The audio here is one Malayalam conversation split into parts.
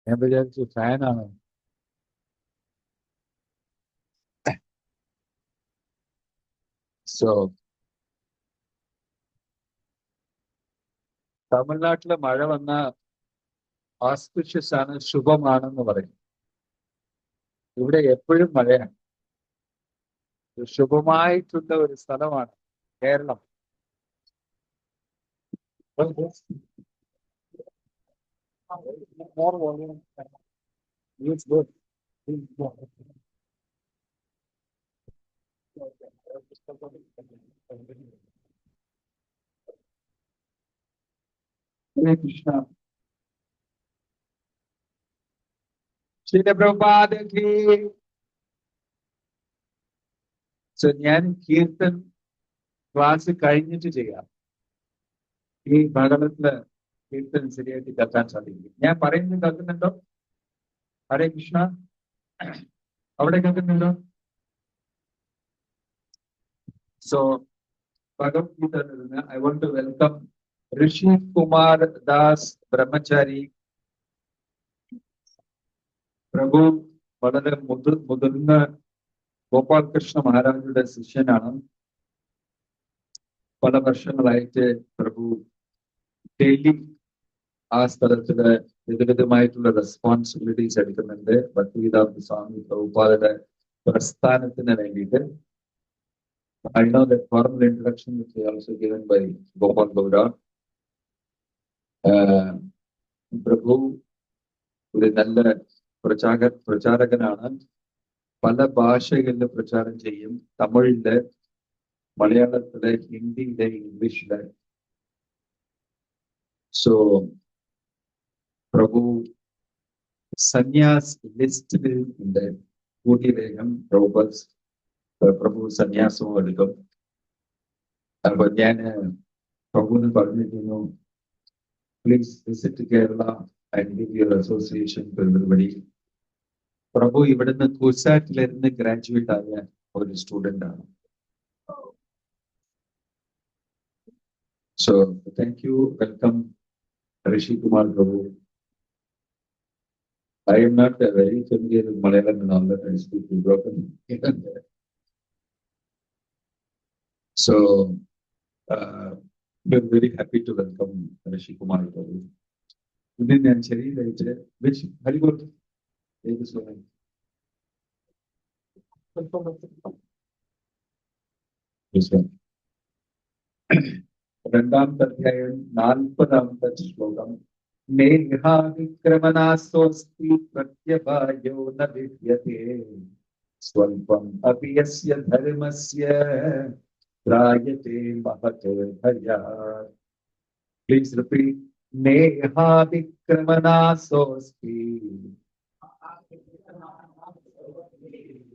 ഞാൻ വിചാരിച്ചു ഫാനാണ്. സോ തമിഴ്നാട്ടിലെ മഴ വന്ന ആസ്പിഷ്യസ് ആണ്, ശുഭമാണെന്ന് പറയും. ഇവിടെ എപ്പോഴും മഴയാണ്. ശുഭമായിട്ടുള്ള ഒരു സ്ഥലമാണ് കേരളം. ഹരേ കൃഷ്ണ. ശിലപ്രഭാതകി. സോ ഞാൻ കീർത്തൻ ക്ലാസ് കഴിഞ്ഞിട്ട് ചെയ്യാം. ഈ ഭഗവത്തില് കീർത്തൻ ശരിയായിട്ട് കേൾക്കാൻ സാധിക്കും. ഞാൻ പറയുന്നത് കേൾക്കുന്നുണ്ടോ? ഹരേ കൃഷ്ണ. അവിടെ കേൾക്കുന്നുണ്ടോ? സോ ഭഗവത്ഗീതയിൽ നിന്ന് I want to welcome Rishi Kumar Das ബ്രഹ്മചാരി. പ്രഭു വളരെ മുതിർന്ന ഗോപാലകൃഷ്ണ മഹാരാജയുടെ ശിഷ്യനാണ്. പല വർഷങ്ങളായിട്ട് പ്രഭു ഡെയിലി ആ സ്ഥലത്തില് വിവിധമായിട്ടുള്ള റെസ്പോൺസിബിലിറ്റീസ് എടുക്കുന്നുണ്ട്. ഭക്തിവേദാന്ത സ്വാമി പ്രഭുപാദയുടെ പ്രസ്ഥാനത്തിന് വേണ്ടിയിട്ട്. I know that formal introduction is also given by Gopal Gaura. പ്രഭു ഒരു നല്ല പ്രചാരകനാണ്. പല ഭാഷകളിൽ പ്രചാരം ചെയ്യും. തമിഴില്, മലയാളത്തില്, ഹിന്ദിയില്, ഇംഗ്ലീഷില്. സോ പ്രഭു സന്യാസ് ലിസ്റ്റിൽ ഉണ്ട്. കൂടിയ വേഗം പ്രഭു സന്യാസവും എടുക്കും. അപ്പൊ ഞാൻ പ്രഭുവിന് പറഞ്ഞിരുന്നു, please visit Kerala and give your association to everybody. Prabhu ഇവിടുന്ന് കുസാറ്റിലിരുന്ന് ഗ്രാജുവേറ്റ് ആയ ഒരു സ്റ്റുഡന്റ് ആണ്. So thank you. Welcome Rishi Kumar Prabhu. I am not very familiar with Malayalam and all that. I speak broken. So we're very happy to welcome Rishi Kumar Prabhu. Within the Anchari, which very good. Thank you so much. Yes, sir. രണ്ടാമത്തെ അധ്യായം 40ാമത്തെ ശ്ലോകം. മേഘാവിക്രമനാസോസ്തി പ്രത്യഭായോ ന വിദ്യതേ സ്വൽപം അപി യസ്യ ധർമ്മസ്യ ത്രായതേ മഹതോ ഭയാത്. Please repeat. മേഘാവിക്രമനാസോസ്തി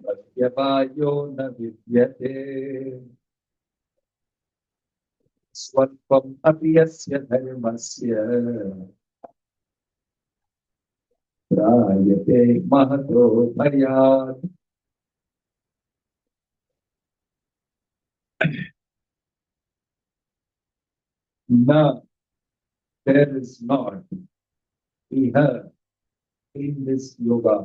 പ്രത്യഭായോ ന വിദ്യതേ സ്വൽപം അപി യസ്യ ധർമ്മസ്യ ത്രായതേ മഹതോ ഭയാത്. No, there is not. We have in this yoga,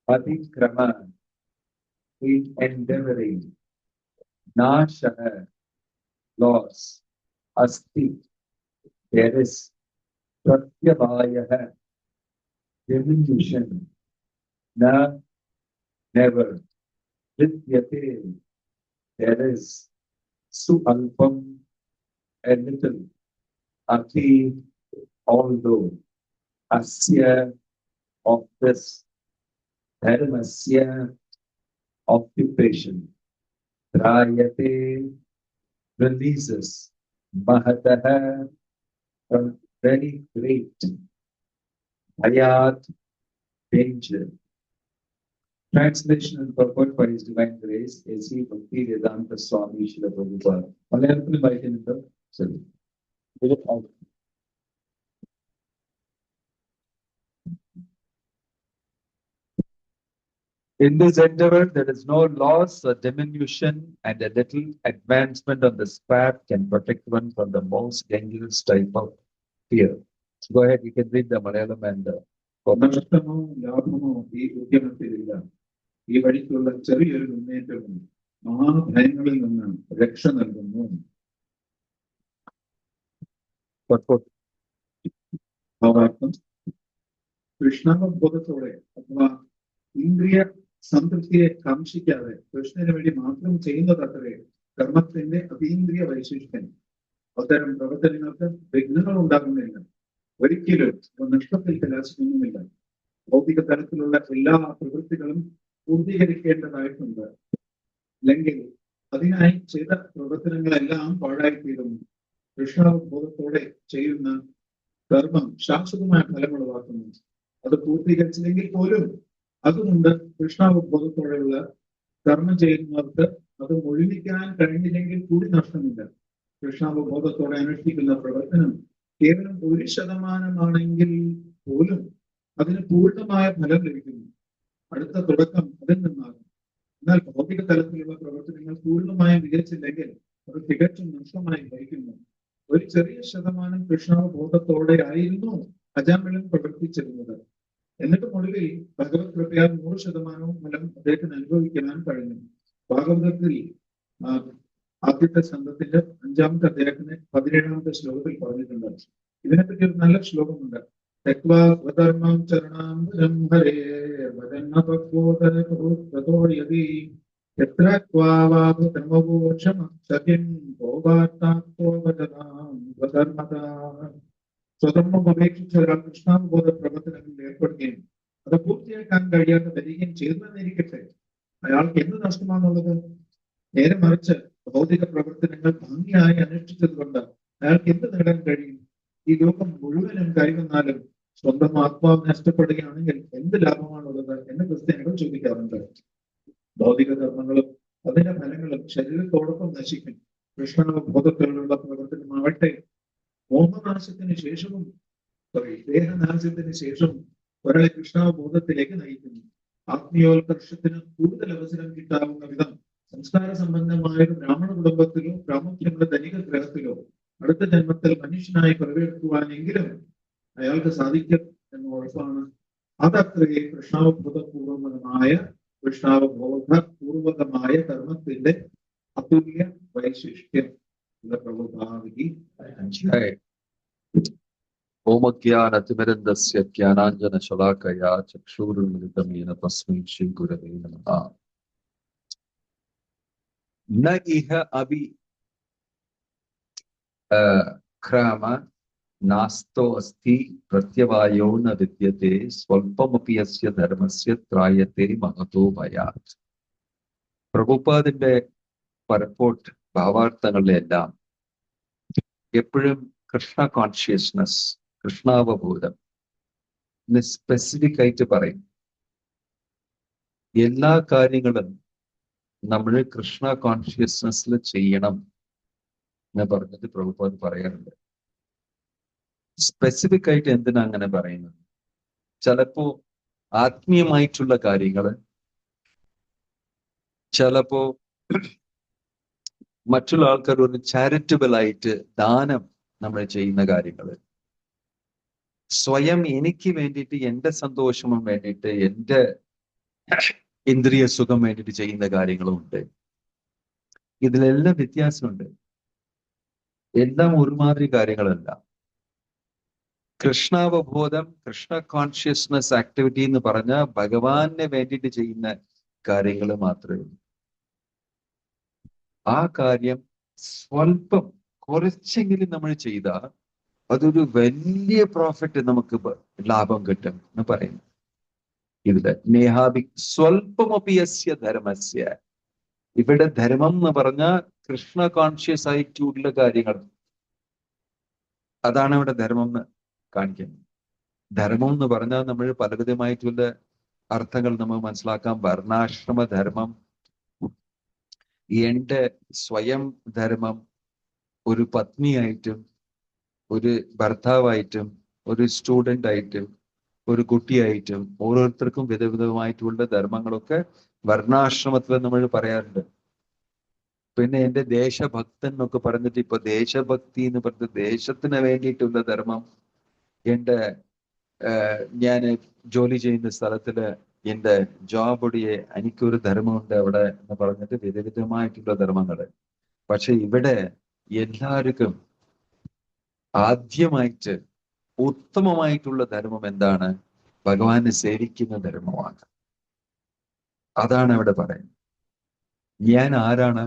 Adikrama, in endeavoring, Nasha, loss, Asti, there is Pratyavaya, diminution, Na, never, Vidyate, there is Sualpam, a little, Ati, although, Asya, of this, Dharmasya, occupation, Trayate, releases, Mahataha, from very great, Hayat, danger. Translation and purport by His Divine Grace, A.C. Bhaktivedanta Swami Srila Prabhupada. Malayalam വായിക്കുന്നുണ്ടോ? ശരി. In this endeavor, there is no loss or diminution, and a little advancement on this path can protect one from the most dangerous type of fear. Go ahead, you can read the Malayalam and നഷ്ടമോ ലാഭമോ ഈ ഉദ്യമത്തിലില്ല. ഈ വഴിക്കുള്ള ചെറിയൊരു മുന്നേറ്റവും മഹാഭയങ്ങളിൽ നിന്ന് രക്ഷ നൽകുന്നു. ഭാവാർത്ഥം: കൃഷ്ണാവബോധത്തോടെ അഥവാ ഇന്ദ്രിയ സംതൃപ്തിയെ കാംക്ഷിക്കാതെ കൃഷ്ണന് വേണ്ടി മാത്രം ചെയ്യുന്നതത്രേ കർമ്മത്തിന്റെ അതീന്ദ്രിയ വൈശിഷ്ട്യം. അത്തരം പ്രവർത്തനങ്ങൾക്ക് വിഘ്നങ്ങൾ ഉണ്ടാകുന്നില്ല, ഒരിക്കലും നഷ്ടത്തിൽ കലാശിക്കുന്നുമില്ല. ഭൗതിക തലത്തിലുള്ള എല്ലാ പ്രവൃത്തികളും പൂർത്തീകരിക്കേണ്ടതായിട്ടുണ്ട്, അല്ലെങ്കിൽ അതിനായി ചെയ്ത പ്രവർത്തനങ്ങളെല്ലാം പാഴായിത്തീരുന്നു. കൃഷ്ണാവബോധത്തോടെ ചെയ്യുന്ന കർമ്മം ശാശ്വതമായ ഫലമുളവാക്കുന്നു. അത് പൂർത്തീകരിച്ചില്ലെങ്കിൽ പോലും അതുകൊണ്ട് കൃഷ്ണാവബോധത്തോടെയുള്ള കർമ്മം ചെയ്യുന്നവർക്ക് അത് മുഴുമിക്കാൻ കഴിഞ്ഞില്ലെങ്കിൽ കൂടി നഷ്ടമില്ല. കൃഷ്ണാവബോധത്തോടെ അനുഷ്ഠിക്കുന്ന പ്രവർത്തനം കേവലം 1% പോലും അതിന് പൂർണ്ണമായ ഫലം ലഭിക്കുന്നു. അടുത്ത തുടക്കം അതിൽ നിന്നാകും. എന്നാൽ ഭൗതിക തലത്തിലുള്ള പ്രവർത്തനങ്ങൾ പൂർണ്ണമായും മികച്ചില്ലെങ്കിൽ അത് തികച്ചും നഷ്ടമായി ഭരിക്കുന്നു. ഒരു ചെറിയ ശതമാനം കൃഷ്ണാവബോധത്തോടെ ആയിരുന്നു അജാമിളൻ പ്രവർത്തിച്ചിരുന്നത്. എന്നിട്ടും ഒടുവിൽ ഭഗവത് കൃപയാൽ 100% ഫലം അദ്ദേഹത്തിന് അനുഭവിക്കാൻ കഴിഞ്ഞു. ഭാഗവതത്തിൽ ആദ്യത്തെ സ്കന്ധത്തിന്റെ 5-ാമത്തെ അധ്യായത്തിന് 17-ാമത്തെ ശ്ലോകത്തിൽ പറഞ്ഞിട്ടുണ്ട്. ഇതിനെപ്പറ്റി ഒരു നല്ല ശ്ലോകമുണ്ട്. സ്വധർമ്മം ചരണാംബരം ഹരേ വദന്നപക്വോദരതോ യദി യത്ര ക്വാവാഭധർമ്മവോക്ഷമ സഖ്യം ഗോപാത്താത്വവദനാം സ്വധർമ്മതാ. സ്വധർമ്മം ഉപേക്ഷിച്ച ഒരാൾ കൃഷ്ണാവബോധ പ്രവർത്തനങ്ങളിൽ ഏർപ്പെടുകയും അത് പൂർത്തിയാക്കാൻ കഴിയാതെ വരികയും ചെയ്തെന്നിരിക്കട്ടെ, അയാൾക്ക് എന്ത് നഷ്ടമാണുള്ളത്? നേരെ മറിച്ച് ഭൗതിക പ്രവർത്തനങ്ങൾ ഭംഗിയായി അനുഷ്ഠിച്ചത് കൊണ്ട് അയാൾക്ക് എന്ത് നേടാൻ കഴിയും? ഈ ലോകം മുഴുവനും കൈവന്നാലും സ്വന്തം ആത്മാവ് നഷ്ടപ്പെടുകയാണെങ്കിൽ എന്ത് ലാഭമാണുള്ളത് എന്ന് ക്രിസ്ത്യാനികൾ ചോദിക്കാറുണ്ട്. ഭൗതിക ധർമ്മങ്ങളും അതിന്റെ ഫലങ്ങളും ശരീരത്തോടൊപ്പം നശിക്കും. കൃഷ്ണാവബോധത്തിലുള്ള പ്രവർത്തനമാവട്ടെ മോഹനാശത്തിന് ശേഷവും ദേഹനാശത്തിന് ശേഷവും ഒരാളെ കൃഷ്ണാവബോധത്തിലേക്ക് നയിക്കുന്നു. ആത്മീയോത്കർഷത്തിന് കൂടുതൽ അവസരം കിട്ടാവുന്ന വിധം സംസ്കാര സംബന്ധമായ ഒരു ബ്രാഹ്മണ കുടുംബത്തിലോ പ്രാമുഖ്യമുള്ള ധനിക ഗ്രഹത്തിലോ അടുത്ത ജന്മത്തിൽ മനുഷ്യനായി പ്രവേശിക്കുവാനെങ്കിലും അയാൾക്ക് സാധിക്കും എന്ന് ഉറപ്പാണ്. അതത്രയേ കൃഷ്ണാവബോധപൂർവകമായ കർമ്മത്തിന്റെ അതുല്യ വൈശിഷ്ട്യം. ഓമജ്ഞാനതിമിരന്ദസ്യ ജ്ഞാനാഞ്ജനശലാകയാ ചക്ഷുരുന്മിലിതം യേന തസ്മൈ ശ്രീഗുരവേ നമഃ. ന ഇഹ അഭി ക്രാമ നാസ്തോ അസ്തി പ്രത്യവായോ ന വിദ്യത്തെ സ്വൽപമപി അസ്യ ധർമ്മസ്യ ത്രായത്തെ മഹതോ ഭയാത്. പ്രഭുപാദിന്റെ പരപ്പോട്ട് ഭാവാർത്ഥങ്ങളിലെല്ലാം എപ്പോഴും കൃഷ്ണ കോൺഷ്യസ്നസ്, കൃഷ്ണാവബോധം സ്പെസിഫിക് ആയിട്ട് പറയും. എല്ലാ കാര്യങ്ങളും നമ്മൾ കൃഷ്ണ കോൺഷ്യസ്നസ്സിൽ ചെയ്യണം എന്ന് പറഞ്ഞിട്ട് പ്രഭുപാദ് പറയാറുണ്ട്. സ്പെസിഫിക് ആയിട്ട് എന്തിനാ അങ്ങനെ പറയുന്നത്? ചിലപ്പോ ആത്മീയമായിട്ടുള്ള കാര്യങ്ങള്, ചിലപ്പോ മറ്റുള്ള ആൾക്കാർ ഒരു ചാരിറ്റബിൾ ആയിട്ട് ദാനം നമ്മൾ ചെയ്യുന്ന കാര്യങ്ങള്, സ്വയം എനിക്ക് വേണ്ടിയിട്ട്, എന്റെ സന്തോഷം വേണ്ടിയിട്ട്, എന്റെ ഇന്ദ്രിയ സുഖം വേണ്ടിയിട്ട് ചെയ്യുന്ന കാര്യങ്ങളും ഉണ്ട്. ഇതിലെല്ലാം വ്യത്യാസമുണ്ട്. എല്ലാം ഒരുമാതിരി കാര്യങ്ങളല്ല. കൃഷ്ണാവബോധം, കൃഷ്ണ കോൺഷ്യസ്നസ് ആക്ടിവിറ്റി എന്ന് പറഞ്ഞാൽ ഭഗവാനെ വേണ്ടിയിട്ട് ചെയ്യുന്ന കാര്യങ്ങൾ മാത്രമേ ഉള്ളൂ. ആ കാര്യം സ്വല്പം കുറച്ചെങ്കിലും നമ്മൾ ചെയ്താൽ അതൊരു വലിയ പ്രോഫിറ്റ് നമുക്ക് ലാഭം കിട്ടും എന്ന് പറയുന്നു. ഇതില് നേഹാബി സ്വൽപമപിയസ്യ ധർമ്മസ്യ. ഇവിടെ ധർമ്മം എന്ന് പറഞ്ഞാൽ കൃഷ്ണ കോൺഷ്യസ് ആയിട്ടുള്ള കാര്യങ്ങൾ, അതാണ് ഇവിടെ ധർമ്മം എന്ന് കാണിക്കുന്നത്. ധർമ്മം എന്ന് പറഞ്ഞാൽ നമ്മൾ പലവിധമായിട്ടുള്ള അർത്ഥങ്ങൾ നമുക്ക് മനസ്സിലാക്കാം. വർണ്ണാശ്രമ ധർമ്മം, എന്റെ സ്വയം ധർമ്മം, ഒരു പത്നിയായിട്ടും ഒരു ഭർത്താവായിട്ടും ഒരു സ്റ്റുഡൻ്റ് ആയിട്ടും ഒരു കുട്ടിയായിട്ടും ഓരോരുത്തർക്കും വിധവിധമായിട്ടുള്ള ധർമ്മങ്ങളൊക്കെ വർണ്ണാശ്രമത്തിൽ നമ്മൾ പറയാറുണ്ട്. പിന്നെ എന്റെ ദേശഭക്തൻ എന്നൊക്കെ പറഞ്ഞിട്ട് ഇപ്പൊ ദേശഭക്തി എന്ന് പറഞ്ഞിട്ട് ദേശത്തിന് വേണ്ടിയിട്ടുള്ള ധർമ്മം, എൻ്റെ ഞാൻ ജോലി ചെയ്യുന്ന സ്ഥലത്തില് എൻ്റെ ജോബുടിയെ എനിക്കൊരു ധർമ്മമുണ്ട് അവിടെ എന്ന് പറഞ്ഞിട്ട് വിധവിധമായിട്ടുള്ള ധർമ്മങ്ങള്. പക്ഷെ ഇവിടെ എല്ലാവർക്കും ആദ്യമായിട്ട് ഉത്തമമായിട്ടുള്ള ധർമ്മം എന്താണ്? ഭഗവാനെ സേവിക്കുന്ന ധർമ്മമാണ്. അതാണ് അവിടെ പറയുന്നത്. ഞാൻ ആരാണ്?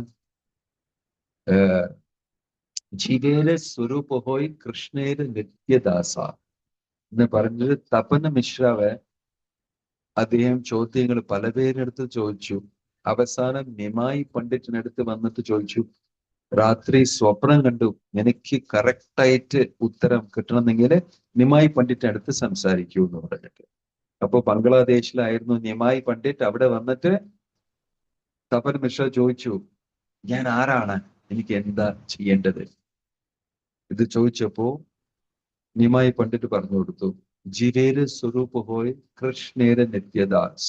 ജീവേലെ സ്വരൂപഹോയ് കൃഷ്ണേര് നിത്യദാസ എന്ന് പറഞ്ഞൊരു തപന മിശ്രാവ് അദ്ദേഹം ചോദ്യങ്ങൾ പല പേരെടുത്ത് ചോദിച്ചു. അവസാനം നിമായി പണ്ഡിറ്റിനടുത്ത് വന്നിട്ട് ചോദിച്ചു, രാത്രി സ്വപ്നം കണ്ടു, എനിക്ക് കറക്റ്റായിട്ട് ഉത്തരം കിട്ടണമെങ്കിൽ നിമായി പണ്ഡിറ്റിനടുത്ത് സംസാരിക്കൂ എന്ന് പറഞ്ഞിട്ട്. അപ്പൊ ബംഗ്ലാദേശിലായിരുന്നു നിമായി പണ്ഡിറ്റ്. അവിടെ വന്നിട്ട് തപൻ മിശ്ര ചോദിച്ചു, ഞാൻ ആരാണ്, എനിക്ക് എന്താ ചെയ്യേണ്ടത്? ഇത് ചോദിച്ചപ്പോ നിമായി പണ്ഡിറ്റ് പറഞ്ഞു കൊടുത്തു, ജിരേര് സ്വരൂപ ഹോയ് കൃഷ്ണേര് നിത്യദാസ്.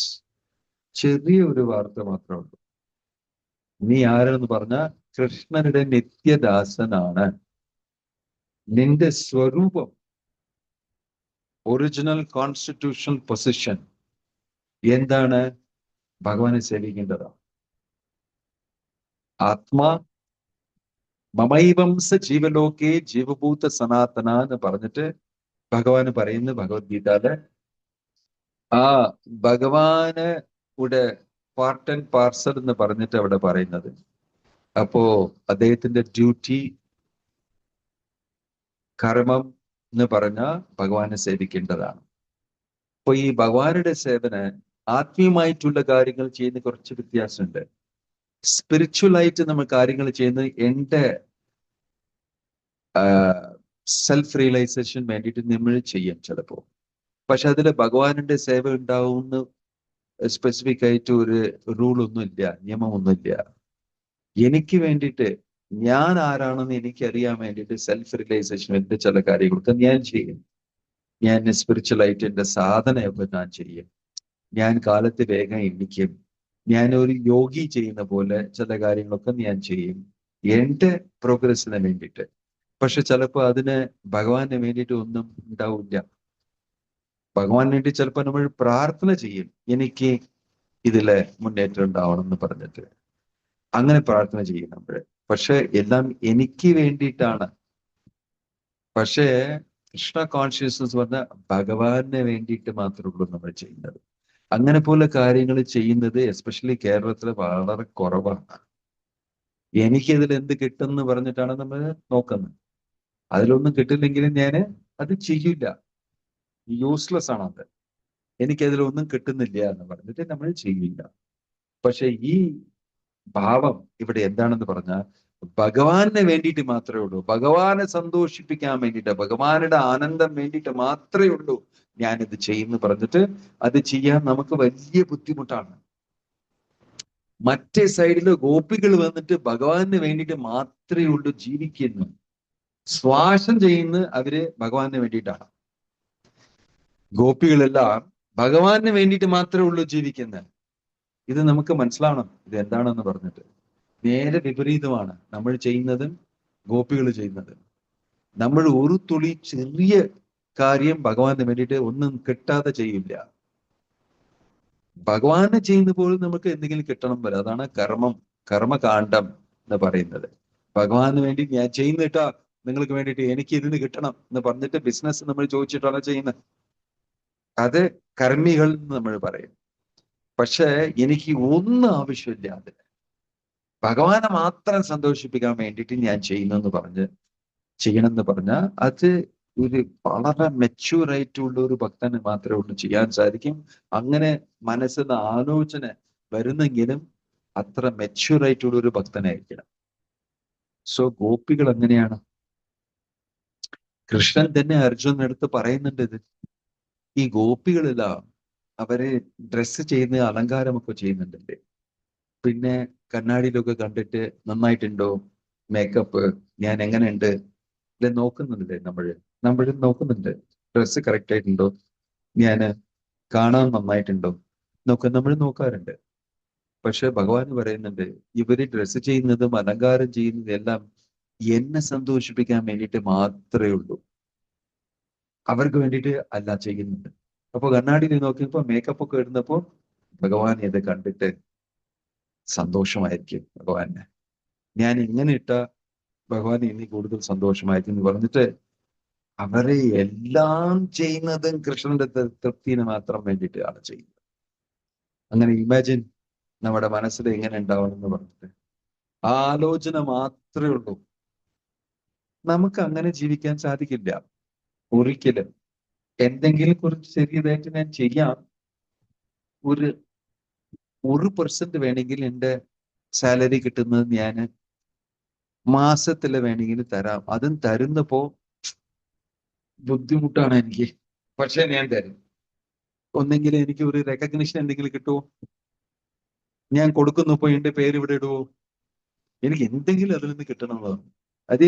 ചെറിയ ഒരു വാർത്ത മാത്രമേ ഉള്ളൂ. നീ ആരെന്ന് പറഞ്ഞ കൃഷ്ണനുടെ നിത്യദാസനാണ്. നിന്റെ സ്വരൂപം, ഒറിജിനൽ കോൺസ്റ്റിറ്റ്യൂഷണൽ പൊസിഷൻ എന്താണ്? ഭഗവാനെ സേവിക്കേണ്ടതാണ്. ആത്മാ മമൈവംസ ജീവലോകേ ജീവഭൂത സനാതന എന്ന് പറഞ്ഞിട്ട് ഭഗവാന് പറയുന്നു ഭഗവത്ഗീതയില്. ആ ഭഗവാന് ഇവിടെ പാർട്ട് ആൻഡ് പാർസൽ എന്ന് പറഞ്ഞിട്ട് അവിടെ പറയുന്നത്. അപ്പോ അദ്ദേഹത്തിന്റെ ഡ്യൂട്ടി, കർമ്മം എന്ന് പറഞ്ഞ ഭഗവാനെ സേവിക്കേണ്ടതാണ്. അപ്പൊ ഈ ഭഗവാനുടെ സേവന ആത്മീയമായിട്ടുള്ള കാര്യങ്ങൾ ചെയ്യുന്ന കുറച്ച് വ്യത്യാസമുണ്ട്. സ്പിരിച്വൽ ആയിട്ട് നമ്മൾ കാര്യങ്ങൾ ചെയ്യുന്നത് എൻ്റെ സെൽഫ് റിയലൈസേഷൻ വേണ്ടിയിട്ട് നമ്മൾ ചെയ്യാം ചിലപ്പോ. പക്ഷെ അതിൽ ഭഗവാനുടെ സേവ ഉണ്ടാവുന്ന സ്പെസിഫിക് ആയിട്ട് ഒരു റൂളൊന്നുമില്ല, നിയമമൊന്നുമില്ല. എനിക്ക് വേണ്ടിയിട്ട്, ഞാൻ ആരാണെന്ന് എനിക്കറിയാൻ വേണ്ടിയിട്ട് സെൽഫ് റിയലൈസേഷൻ വേണ്ടി ചില കാര്യങ്ങളൊക്കെ ഞാൻ ചെയ്യും. ഞാൻ സ്പിരിച്വൽ ആയിട്ട് എൻ്റെ സാധനയൊക്കെ ഞാൻ ചെയ്യും. ഞാൻ കാലത്ത് വേഗം എണ്ണിക്കും. ഞാൻ ഒരു യോഗി ചെയ്യുന്ന പോലെ ചില കാര്യങ്ങളൊക്കെ ഞാൻ ചെയ്യും എൻ്റെ പ്രോഗ്രസ്സിന് വേണ്ടിയിട്ട്. പക്ഷെ ചിലപ്പോൾ അതിന് ഭഗവാന് വേണ്ടിയിട്ട് ഒന്നും ഉണ്ടാവില്ല. ഭഗവാൻ വേണ്ടി ചിലപ്പോൾ നമ്മൾ പ്രാർത്ഥന ചെയ്യും, എനിക്ക് ഇതിലെ മുന്നേറ്റം ഉണ്ടാവണം എന്ന് പറഞ്ഞിട്ട്. അങ്ങനെ പ്രാർത്ഥന ചെയ്യും നമ്മൾ. പക്ഷെ എല്ലാം എനിക്ക് വേണ്ടിയിട്ടാണ്. പക്ഷേ കൃഷ്ണ കോൺഷ്യസ്നസ് പറഞ്ഞ ഭഗവാനെ വേണ്ടിയിട്ട് മാത്രമേ ഉള്ളൂ നമ്മൾ ചെയ്യുന്നത്. അങ്ങനെ പോലെ കാര്യങ്ങൾ ചെയ്യുന്നത് എസ്പെഷ്യലി കേരളത്തിൽ വളരെ കുറവാണ്. എനിക്കിതിൽ എന്ത് കിട്ടും എന്ന് പറഞ്ഞിട്ടാണ് നമ്മൾ നോക്കുന്നത്. അതിലൊന്നും കിട്ടില്ലെങ്കിലും ഞാൻ അത് ചെയ്യില്ല, യൂസ്ലെസ് ആണ് അത്. എനിക്കതിലൊന്നും കിട്ടുന്നില്ല എന്ന് പറഞ്ഞിട്ട് നമ്മൾ ചെയ്യില്ല. പക്ഷെ ഈ ഭാവം ഇവിടെ എന്താണെന്ന് പറഞ്ഞാൽ ഭഗവാനെ വേണ്ടിയിട്ട് മാത്രമേ ഉള്ളൂ, ഭഗവാനെ സന്തോഷിപ്പിക്കാൻ വേണ്ടിയിട്ട്, ഭഗവാനുടെ ആനന്ദം വേണ്ടിയിട്ട് മാത്രമേ ഉള്ളൂ ഞാനിത് ചെയ്യുന്നു പറഞ്ഞിട്ട് അത് ചെയ്യാൻ നമുക്ക് വലിയ ബുദ്ധിമുട്ടാണ്. മറ്റേ സൈഡില് ഗോപികൾ വന്നിട്ട് ഭഗവാന് വേണ്ടിയിട്ട് മാത്രമേ ഉള്ളൂ ജീവിക്കുന്നു. ശ്വാസം ചെയ്യുന്ന അവര് ഭഗവാന് വേണ്ടിയിട്ടാണ്. ഗോപികളെല്ലാം ഭഗവാന് വേണ്ടിയിട്ട് മാത്രമേ ഉള്ളൂ ജീവിക്കുന്നത്. ഇത് നമുക്ക് മനസ്സിലാവണം ഇത് എന്താണെന്ന് പറഞ്ഞിട്ട്. നേരെ വിപരീതമാണ് നമ്മൾ ചെയ്യുന്നതും ഗോപികൾ ചെയ്യുന്നതും. നമ്മൾ ഒരു തുളി ചെറിയ കാര്യം ഭഗവാന് വേണ്ടിയിട്ട് ഒന്നും കിട്ടാതെ ചെയ്യില്ല. ഭഗവാനെ ചെയ്യുമ്പോൾ നമുക്ക് എന്തെങ്കിലും കിട്ടണം വരെ. അതാണ് കർമ്മകാന്ഡം എന്ന് പറയുന്നത്. ഭഗവാന് വേണ്ടി ഞാൻ ചെയ്യുന്നിട്ടാ നിങ്ങൾക്ക് വേണ്ടിയിട്ട് എനിക്ക് ഇതിന് കിട്ടണം എന്ന് പറഞ്ഞിട്ട് ബിസിനസ് നമ്മൾ ചോദിച്ചിട്ടാണ് ചെയ്യുന്നത്. അത് കർമ്മികൾ എന്ന് നമ്മൾ പറയും. പക്ഷെ എനിക്ക് ഒന്നും ആവശ്യമില്ല അതിന്. ഭഗവാനെ മാത്രം സന്തോഷിപ്പിക്കാൻ വേണ്ടിയിട്ട് ഞാൻ ചെയ്യണമെന്ന് പറഞ്ഞാൽ അത് ഒരു വളരെ മെച്യൂർ ആയിട്ടുള്ള ഒരു ഭക്തന് മാത്രമേ ഉള്ളൂ ചെയ്യാൻ സാധിക്കും. അങ്ങനെ മനസ്സിൽ ആലോചന വരുന്നെങ്കിലും അത്ര മെച്യൂർ ആയിട്ടുള്ള ഒരു ഭക്തനായിരിക്കണം. സോ ഗോപികൾ എങ്ങനെയാണ്? കൃഷ്ണൻ തന്നെ അർജുനടുത്ത് പറയുന്നുണ്ട് ഇത്. ഈ ഗോപികളെല്ലാം അവര് ഡ്രസ്സ് ചെയ്യുന്ന അലങ്കാരമൊക്കെ ചെയ്യുന്നുണ്ടല്ലേ, പിന്നെ കണ്ണാടിയിലൊക്കെ കണ്ടിട്ട് നന്നായിട്ടുണ്ടോ മേക്കപ്പ്, ഞാൻ എങ്ങനെയുണ്ട് ഇല്ല നോക്കുന്നുണ്ടല്ലേ. നമ്മൾ നോക്കുന്നുണ്ട്, ഡ്രസ്സ് കറക്റ്റ് ആയിട്ടുണ്ടോ, ഞാൻ കാണാൻ നന്നായിട്ടുണ്ടോ നമ്മൾ നോക്കാറുണ്ട്. പക്ഷെ ഭഗവാൻ പറയുന്നുണ്ട് ഇവര് ഡ്രസ്സ് ചെയ്യുന്നതും അലങ്കാരം ചെയ്യുന്നതും എല്ലാം എന്നെ സന്തോഷിപ്പിക്കാൻ വേണ്ടിയിട്ട് മാത്രമേ ഉള്ളൂ. അവർക്ക് വേണ്ടിയിട്ട് അല്ല ചെയ്യുന്നത്. അപ്പൊ കണ്ണാടിയിൽ നോക്കിയപ്പോ മേക്കപ്പ് ഒക്കെ ഇടുന്നപ്പോ ഭഗവാൻ ഇത് കണ്ടിട്ട് സന്തോഷമായിരിക്കും ഭഗവാന്. ഞാൻ ഇങ്ങനെ ഇട്ട ഭഗവാൻ ഇനി കൂടുതൽ സന്തോഷമായിരിക്കും എന്ന് പറഞ്ഞിട്ട് അവരെ എല്ലാം ചെയ്യുന്നതും കൃഷ്ണന്റെ തൃപ്തിന് മാത്രം വേണ്ടിയിട്ടാണ് ചെയ്യുന്നത്. അങ്ങനെ ഇമാജിൻ നമ്മുടെ മനസ്സിൽ എങ്ങനെ ഉണ്ടാവണം എന്ന് പറഞ്ഞിട്ട് ആലോചന മാത്രമേ ഉള്ളൂ. നമുക്ക് അങ്ങനെ ജീവിക്കാൻ സാധിക്കില്ല ഒരിക്കലും. എന്തെങ്കിലും കുറച്ച് ചെറിയതായിട്ട് ഞാൻ ചെയ്യാം, ഒരു 1% വേണമെങ്കിൽ എൻ്റെ സാലറി കിട്ടുന്നത് ഞാൻ മാസത്തില് വേണമെങ്കിൽ തരാം. അതും തരുന്നപ്പോ ബുദ്ധിമുട്ടാണ് എനിക്ക്, പക്ഷെ ഞാൻ തരും. ഒന്നെങ്കിൽ എനിക്ക് ഒരു റെക്കഗ്നിഷൻ എന്തെങ്കിലും കിട്ടുമോ, ഞാൻ കൊടുക്കുന്നപ്പോ എന്റെ പേര് ഇവിടെ ഇടുവോ, എനിക്ക് എന്തെങ്കിലും അതിൽ നിന്ന് കിട്ടണമെന്നാണ്. അത്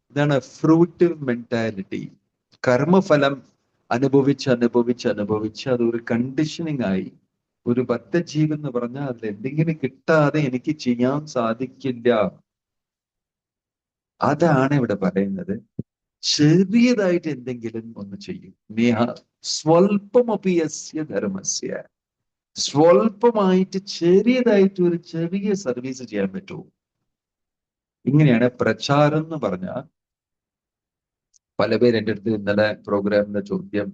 ഇതാണ് ഫ്രൂട്ടീവ് മെന്റാലിറ്റി. കർമ്മഫലം അനുഭവിച്ച് അതൊരു കണ്ടീഷനിങ് ആയി. ഒരു ബദ്ധജീവൻ എന്ന് പറഞ്ഞാൽ അതിൽ എന്തെങ്കിലും കിട്ടാതെ എനിക്ക് ചെയ്യാൻ സാധിക്കില്ല. അതാണ് ഇവിടെ പറയുന്നത്. ചെറിയതായിട്ട് എന്തെങ്കിലും ഒന്ന് ചെയ്യും. സ്വൽപ്പമപിയസ്യ ധർമ്മസ്യ, സ്വൽപ്പമായിട്ട് ചെറിയതായിട്ട് ഒരു ചെറിയ സർവീസ് ചെയ്യാൻ പറ്റുമോ. ഇങ്ങനെയാണ് പ്രചാരം എന്ന് പറഞ്ഞാൽ. പല പേര് എൻ്റെ അടുത്ത് ഇന്നലെ പ്രോഗ്രാമിന്റെ ചോദ്യം,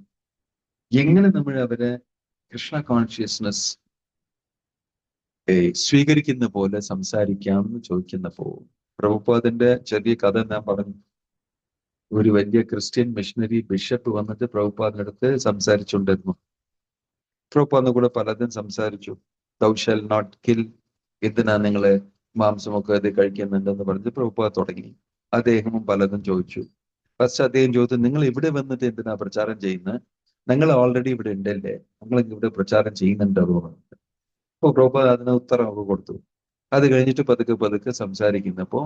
എങ്ങനെ നമ്മൾ അവരെ കൃഷ്ണ കോൺഷ്യസ്നസ് സ്വീകരിക്കുന്ന പോലെ സംസാരിക്കാം എന്ന് ചോദിക്കുന്നപ്പോ പ്രഭുപാദിന്റെ ചെറിയ കഥ ഞാൻ പറഞ്ഞു. ഒരു വലിയ ക്രിസ്ത്യൻ മിഷണറി ബിഷപ്പ് വന്നിട്ട് പ്രഭുപാദിന്റെ അടുത്ത് സംസാരിച്ചുകൊണ്ടിരുന്നു. പ്രഭുപാദിന്റെ കൂടെ പലതും സംസാരിച്ചു. ദൗ ഷാൽ നോട്ട് കിൽ, എന്തിനാ നിങ്ങള് മാംസമൊക്കെ ഇത് കഴിക്കുന്നുണ്ടെന്ന് പറഞ്ഞ് പ്രഭുപാദ് തുടങ്ങി. അദ്ദേഹവും പലതും ചോദിച്ചു. ഫസ്റ്റ് അദ്ദേഹം ചോദിച്ചു, നിങ്ങൾ ഇവിടെ വന്നിട്ട് എന്തിനാ പ്രചാരം ചെയ്യുന്നത്, നിങ്ങൾ ഓൾറെഡി ഇവിടെ ഉണ്ടല്ലേ, നിങ്ങൾ ഇവിടെ പ്രചാരം ചെയ്യുന്നുണ്ടോ. അപ്പൊ പ്രഭുപാദ് അതിന് ഉത്തരം ഒക്കെ കൊടുത്തു. അത് കഴിഞ്ഞിട്ട് പതുക്കെ സംസാരിക്കുന്നപ്പോ,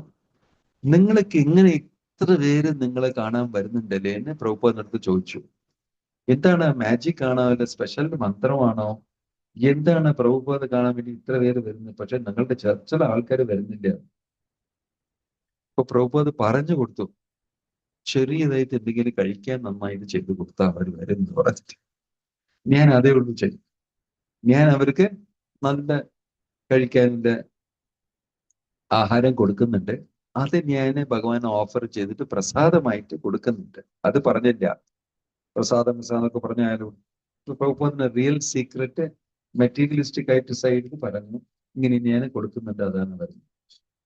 നിങ്ങൾക്ക് ഇങ്ങനെ ഇത്ര പേര് നിങ്ങളെ കാണാൻ വരുന്നുണ്ടല്ലേ എന്ന് പ്രഭുപാദിന്റെ അടുത്ത് ചോദിച്ചു. എന്താണ് മാജിക് ആണോ, അല്ല സ്പെഷ്യൽ മന്ത്രമാണോ, എന്താണ് പ്രഭുപാദ് കാണാൻ വേണ്ടി ഇത്ര പേര് വരുന്നത്, പക്ഷെ നിങ്ങളുടെ ചർച്ചിലെ ആൾക്കാർ വരുന്നില്ല. അപ്പൊ പ്രഭുപാദ് പറഞ്ഞു കൊടുത്തു, ചെറിയതായിട്ട് എന്തെങ്കിലും കഴിക്കാൻ നന്നായിട്ട് ചെയ്തു കൊടുത്താൽ അവർ വരും എന്ന് പറഞ്ഞിട്ട്. ഞാൻ അതേ ഉള്ളൂ ചെയ്യും. ഞാൻ അവർക്ക് നല്ല കഴിക്കാനുള്ള ആഹാരം കൊടുക്കുന്നുണ്ട്. അത് ഞാൻ ഭഗവാൻ ഓഫർ ചെയ്തിട്ട് പ്രസാദമായിട്ട് കൊടുക്കുന്നുണ്ട്. അത് പറഞ്ഞില്ല, പ്രസാദം എന്നൊക്കെ പറഞ്ഞാലും പ്രഭുപാദിന്റെ റിയൽ സീക്രട്ട് മെറ്റീരിയലിസ്റ്റിക് ആയിട്ട് സൈഡിൽ പറഞ്ഞു, ഇങ്ങനെ ഞാൻ കൊടുക്കുന്നുണ്ട്, അതാണ് പറയുന്നത്.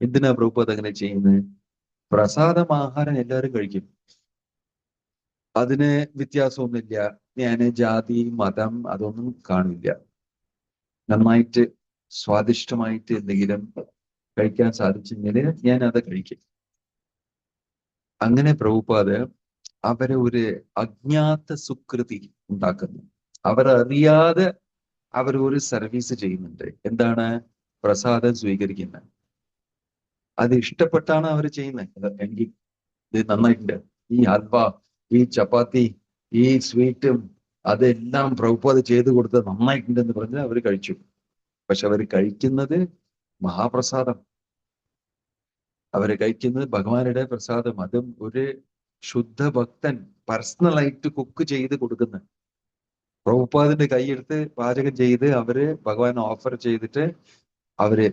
എന്തിനാ പ്രഭുപാദ് അങ്ങനെ ചെയ്യുന്നത്? പ്രസാദം ആഹാരം എല്ലാവരും കഴിക്കും, അതിന് വ്യത്യാസമൊന്നുമില്ല. ഞാൻ ജാതി മതം അതൊന്നും കാണില്ല. നന്നായിട്ട് സ്വാദിഷ്ടമായിട്ട് എന്തെങ്കിലും കഴിക്കാൻ സാധിച്ചെങ്കിൽ ഞാൻ അത് കഴിക്കും. അങ്ങനെ പ്രഭുപാദ് അവരെ ഒരു അജ്ഞാത സുകൃതി ഉണ്ടാക്കുന്നു. അവരറിയാതെ അവർ ഒരു സർവീസ് ചെയ്യുന്നുണ്ട്. എന്താണ്? പ്രസാദം സ്വീകരിക്കുന്നത്. അത് ഇഷ്ടപ്പെട്ടാണ് അവർ ചെയ്യുന്നത്. എങ്കിൽ ഇത് നന്നായിട്ടുണ്ട്, ഈ ഹൽവ, ഈ ചപ്പാത്തി, ഈ സ്വീറ്റും അതെല്ലാം പ്രഭുപാദ് ചെയ്തു കൊടുത്ത് നന്നായിട്ടുണ്ടെന്ന് പറഞ്ഞ് അവർ കഴിച്ചു. പക്ഷെ അവർ കഴിക്കുന്നത് മഹാപ്രസാദം, അവര് കഴിക്കുന്നത് ഭഗവാനുടെ പ്രസാദം. അതും ഒരു ശുദ്ധ ഭക്തൻ പേഴ്സണലായിട്ട് കുക്ക് ചെയ്ത് കൊടുക്കുന്ന, പ്രഭുപാദിന്റെ കൈയെടുത്ത് പാചകം ചെയ്ത് അവര് ഭഗവാൻ ഓഫർ ചെയ്തിട്ട് അവര്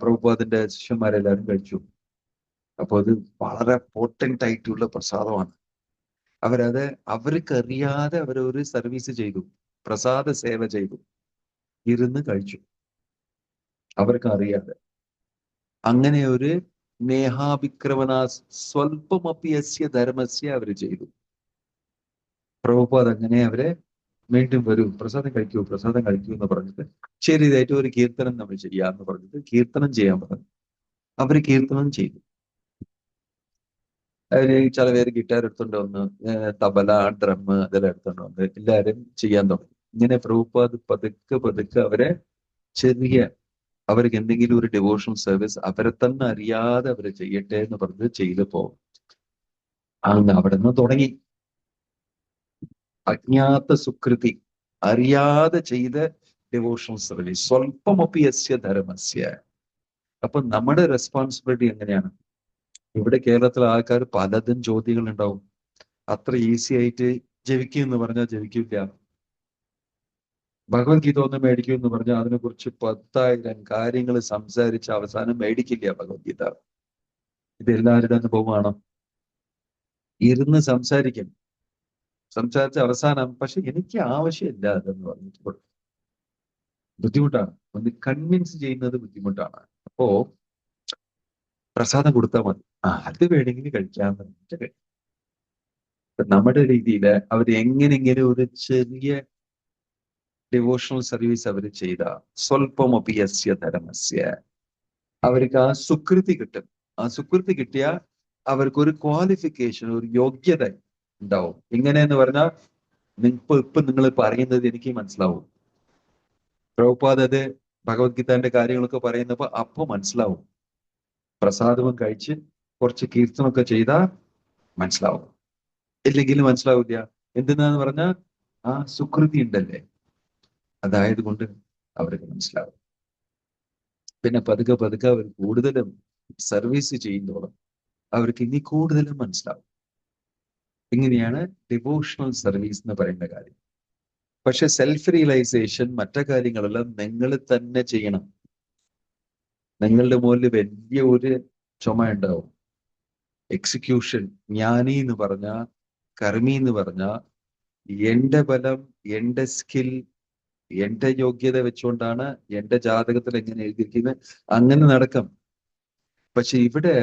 പ്രഭുപാദിന്റെ ശിഷ്യന്മാരെല്ലാവരും കഴിച്ചു. അപ്പൊ അത് വളരെ പോട്ടന്റ് ആയിട്ടുള്ള പ്രസാദമാണ്. അവരത് അവർക്കറിയാതെ അവരൊരു സർവീസ് ചെയ്തു, പ്രസാദ സേവ ചെയ്തു, ഇരുന്ന് കഴിച്ചു, അവർക്ക് അറിയാതെ. അങ്ങനെ ഒരു നേഹാഭിക്രമണ സ്വൽപ്പമപ്യസ്യ ധർമ്മസ്യ അവര് ചെയ്തു. പ്രഭുപാദ് അങ്ങനെ അവരെ വീണ്ടും വരൂ, പ്രസാദം കഴിക്കൂ എന്ന് പറഞ്ഞിട്ട് ശരിയായിട്ട് ഒരു കീർത്തനം നമ്മൾ ചെയ്യാന്ന് പറഞ്ഞിട്ട് കീർത്തനം ചെയ്യാൻ പറഞ്ഞു. അവര് കീർത്തനം ചെയ്തു. അവര് ചില പേര് ഗിറ്റാർ എടുത്തോണ്ട് വന്ന്, തബല, ഡ്രം അതെല്ലാം എടുത്തോണ്ട് വന്ന് എല്ലാരും ചെയ്യാൻ തുടങ്ങി. ഇങ്ങനെ പ്രഭുപാദ് പതുക്കെ അവരെ ചെറിയ, അവർക്ക് എന്തെങ്കിലും ഒരു ഡിവോഷണൽ സർവീസ് അവരെ തന്നെ അറിയാതെ അവര് ചെയ്യട്ടെ എന്ന് പറഞ്ഞ് ചെയ്തപ്പോ അങ്ങ് അവിടെ നിന്ന് തുടങ്ങി അജ്ഞാത സുകൃതി, അറിയാതെ ചെയ്ത ഡിവോഷണൽ സർവീസ്. സ്വൽപ്പമപ്യസ്യ ധർമ്മസ്യ. അപ്പൊ നമ്മുടെ റെസ്പോൺസിബിലിറ്റി എങ്ങനെയാണ്? ഇവിടെ കേരളത്തിലെ ആൾക്കാർ പലതും ചോദ്യങ്ങൾ ഉണ്ടാവും. അത്ര ഈസി ആയിട്ട് ജപിക്കും എന്ന് പറഞ്ഞാൽ ജപിക്കില്ല. ഭഗവത്ഗീത ഒന്ന് മേടിക്കും എന്ന് പറഞ്ഞാൽ അതിനെക്കുറിച്ച് 10,000 കാര്യങ്ങൾ സംസാരിച്ച് അവസാനം മേടിക്കില്ല ഭഗവത്ഗീത. ഇത് എല്ലാവരുടെ അനുഭവമാണ്. ഇരുന്ന് സംസാരിക്കും, സംസാരിച്ച അവസാനം പക്ഷെ എനിക്ക് ആവശ്യമില്ല അതെന്ന് പറഞ്ഞിട്ട് ബുദ്ധിമുട്ടാണ്. ഒന്ന് കൺവിൻസ് ചെയ്യുന്നത് ബുദ്ധിമുട്ടാണ്. അപ്പോ പ്രസാദം കൊടുത്താൽ മതി, അത് വേണമെങ്കിൽ കഴിക്കാന്ന് പറഞ്ഞിട്ട് നമ്മുടെ രീതിയിൽ അവർ എങ്ങനെ ഒരു ചെറിയ ഡിവോഷണൽ സർവീസ് അവർ ചെയ്ത സ്വൽപമപിയസ്യ ധർമ്മസ്യ അവർക്ക് ആ സുകൃതി കിട്ടും. ആ സുകൃതി കിട്ടിയാൽ അവർക്ക് ഒരു ക്വാളിഫിക്കേഷൻ, ഒരു യോഗ്യത ഉണ്ടാവും. എങ്ങനെയെന്ന് പറഞ്ഞാൽ ഇപ്പൊ നിങ്ങൾ പറയുന്നത് എനിക്ക് മനസ്സിലാവും. പ്രഭുപാദ് അത് ഭഗവത്ഗീതന്റെ കാര്യങ്ങളൊക്കെ പറയുന്നപ്പോ അപ്പൊ മനസ്സിലാവും. പ്രസാദവും കഴിച്ച് കുറച്ച് കീർത്തനമൊക്കെ ചെയ്താൽ മനസ്സിലാവും, ഇല്ലെങ്കിൽ മനസ്സിലാവില്ല. എന്തിനാന്ന് പറഞ്ഞാൽ ആ സുകൃതി ഉണ്ടല്ലേ, അതായത് കൊണ്ട് അവർക്ക് മനസ്സിലാവും. പിന്നെ പതുക്കെ പതുക്കെ അവർ കൂടുതലും സർവീസ് ചെയ്യുന്നതോളം അവർക്ക് ഇനി കൂടുതലും മനസ്സിലാവും. ഇങ്ങനെയാണ് ഡിവോഷണൽ സർവീസ് എന്ന് പറയുന്ന കാര്യം. പക്ഷെ സെൽഫ് റിയലൈസേഷൻ മറ്റു കാര്യങ്ങളെല്ലാം നിങ്ങൾ തന്നെ ചെയ്യണം. നിങ്ങളുടെ മുകളിൽ വലിയ ഒരു ചുമ ഉണ്ടാവും. എക്സിക്യൂഷൻ, ജ്ഞാനി എന്ന് പറഞ്ഞ, കർമ്മി എന്ന് പറഞ്ഞ, എന്റെ ബലം, എന്റെ സ്കിൽ, എന്റെ യോഗ്യത വെച്ചുകൊണ്ടാണ് എന്റെ ജാതകത്തിൽ എങ്ങനെ എഴുതിയിരിക്കുന്നത് അങ്ങനെ നടക്കും. പക്ഷെ ഇവിടെ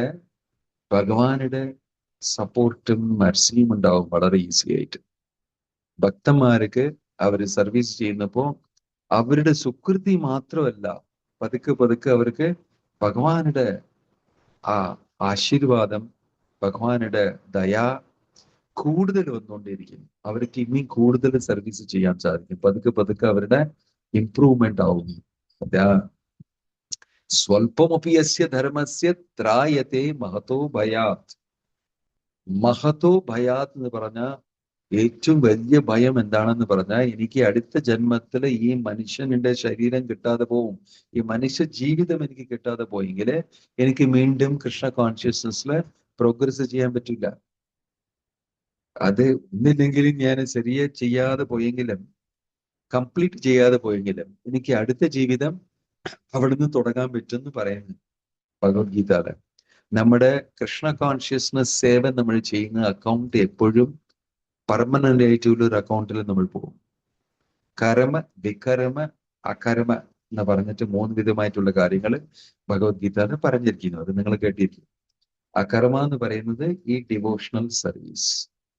ഭഗവാനുടെ സപ്പോർട്ടും മർസിയും ഉണ്ടാവും വളരെ ഈസി ആയിട്ട്. ഭക്തന്മാർക്ക് അവര് സർവീസ് ചെയ്യുന്നപ്പോ അവരുടെ സുകൃതി മാത്രമല്ല, പതുക്കെ പതുക്കെ അവർക്ക് ഭഗവാനുടെ ആ ആശീർവാദം, ഭഗവാനുടെ ദയ കൂടുതൽ വന്നുകൊണ്ടിരിക്കും. അവർക്ക് ഇനിയും കൂടുതൽ സർവീസ് ചെയ്യാൻ സാധിക്കും. പതുക്കെ പതുക്കെ അവരുടെ ഇംപ്രൂവ്മെന്റ് ആവും. സ്വൽപമപിയസ്യ ധർമ്മസ്യ ത്രായത്തെ മഹതോ ഭയാത്. മഹതോ ഭയാത് എന്ന് പറഞ്ഞ ഏറ്റവും വലിയ ഭയം എന്താണെന്ന് പറഞ്ഞാൽ, എനിക്ക് അടുത്ത ജന്മത്തിൽ ഈ മനുഷ്യന്റെ ശരീരം കിട്ടാതെ പോവും, ഈ മനുഷ്യ ജീവിതം എനിക്ക് കിട്ടാതെ പോയെങ്കിൽ എനിക്ക് വീണ്ടും കൃഷ്ണ കോൺഷ്യസ്നസ്സിൽ പ്രോഗ്രസ് ചെയ്യാൻ പറ്റില്ല. അത് ഒന്നില്ലെങ്കിലും ഞാൻ ശരിയെ ചെയ്യാതെ പോയെങ്കിലും, കംപ്ലീറ്റ് ചെയ്യാതെ പോയെങ്കിലും എനിക്ക് അടുത്ത ജീവിതം അവിടുന്ന് തുടങ്ങാൻ പറ്റുമെന്ന് പറയുന്നു ഭഗവത്ഗീതയില്. നമ്മുടെ കൃഷ്ണ കോൺഷ്യസ്നസ് സേവ നമ്മൾ ചെയ്യുന്ന അക്കൗണ്ട് എപ്പോഴും പെർമനന്റ് ആയിട്ടുള്ള ഒരു അക്കൗണ്ടിൽ നമ്മൾ പോകും. കർമ്മ, വികർമ്മ, അകർമ്മ എന്ന് പറഞ്ഞിട്ട് 3 വിധമായിട്ടുള്ള കാര്യങ്ങൾ ഭഗവത്ഗീതയിൽ പറഞ്ഞിരിക്കുന്നു. അത് നിങ്ങൾ കേട്ടിരിക്കും. അകർമ്മ എന്ന് പറയുന്നത് ഈ devotional service,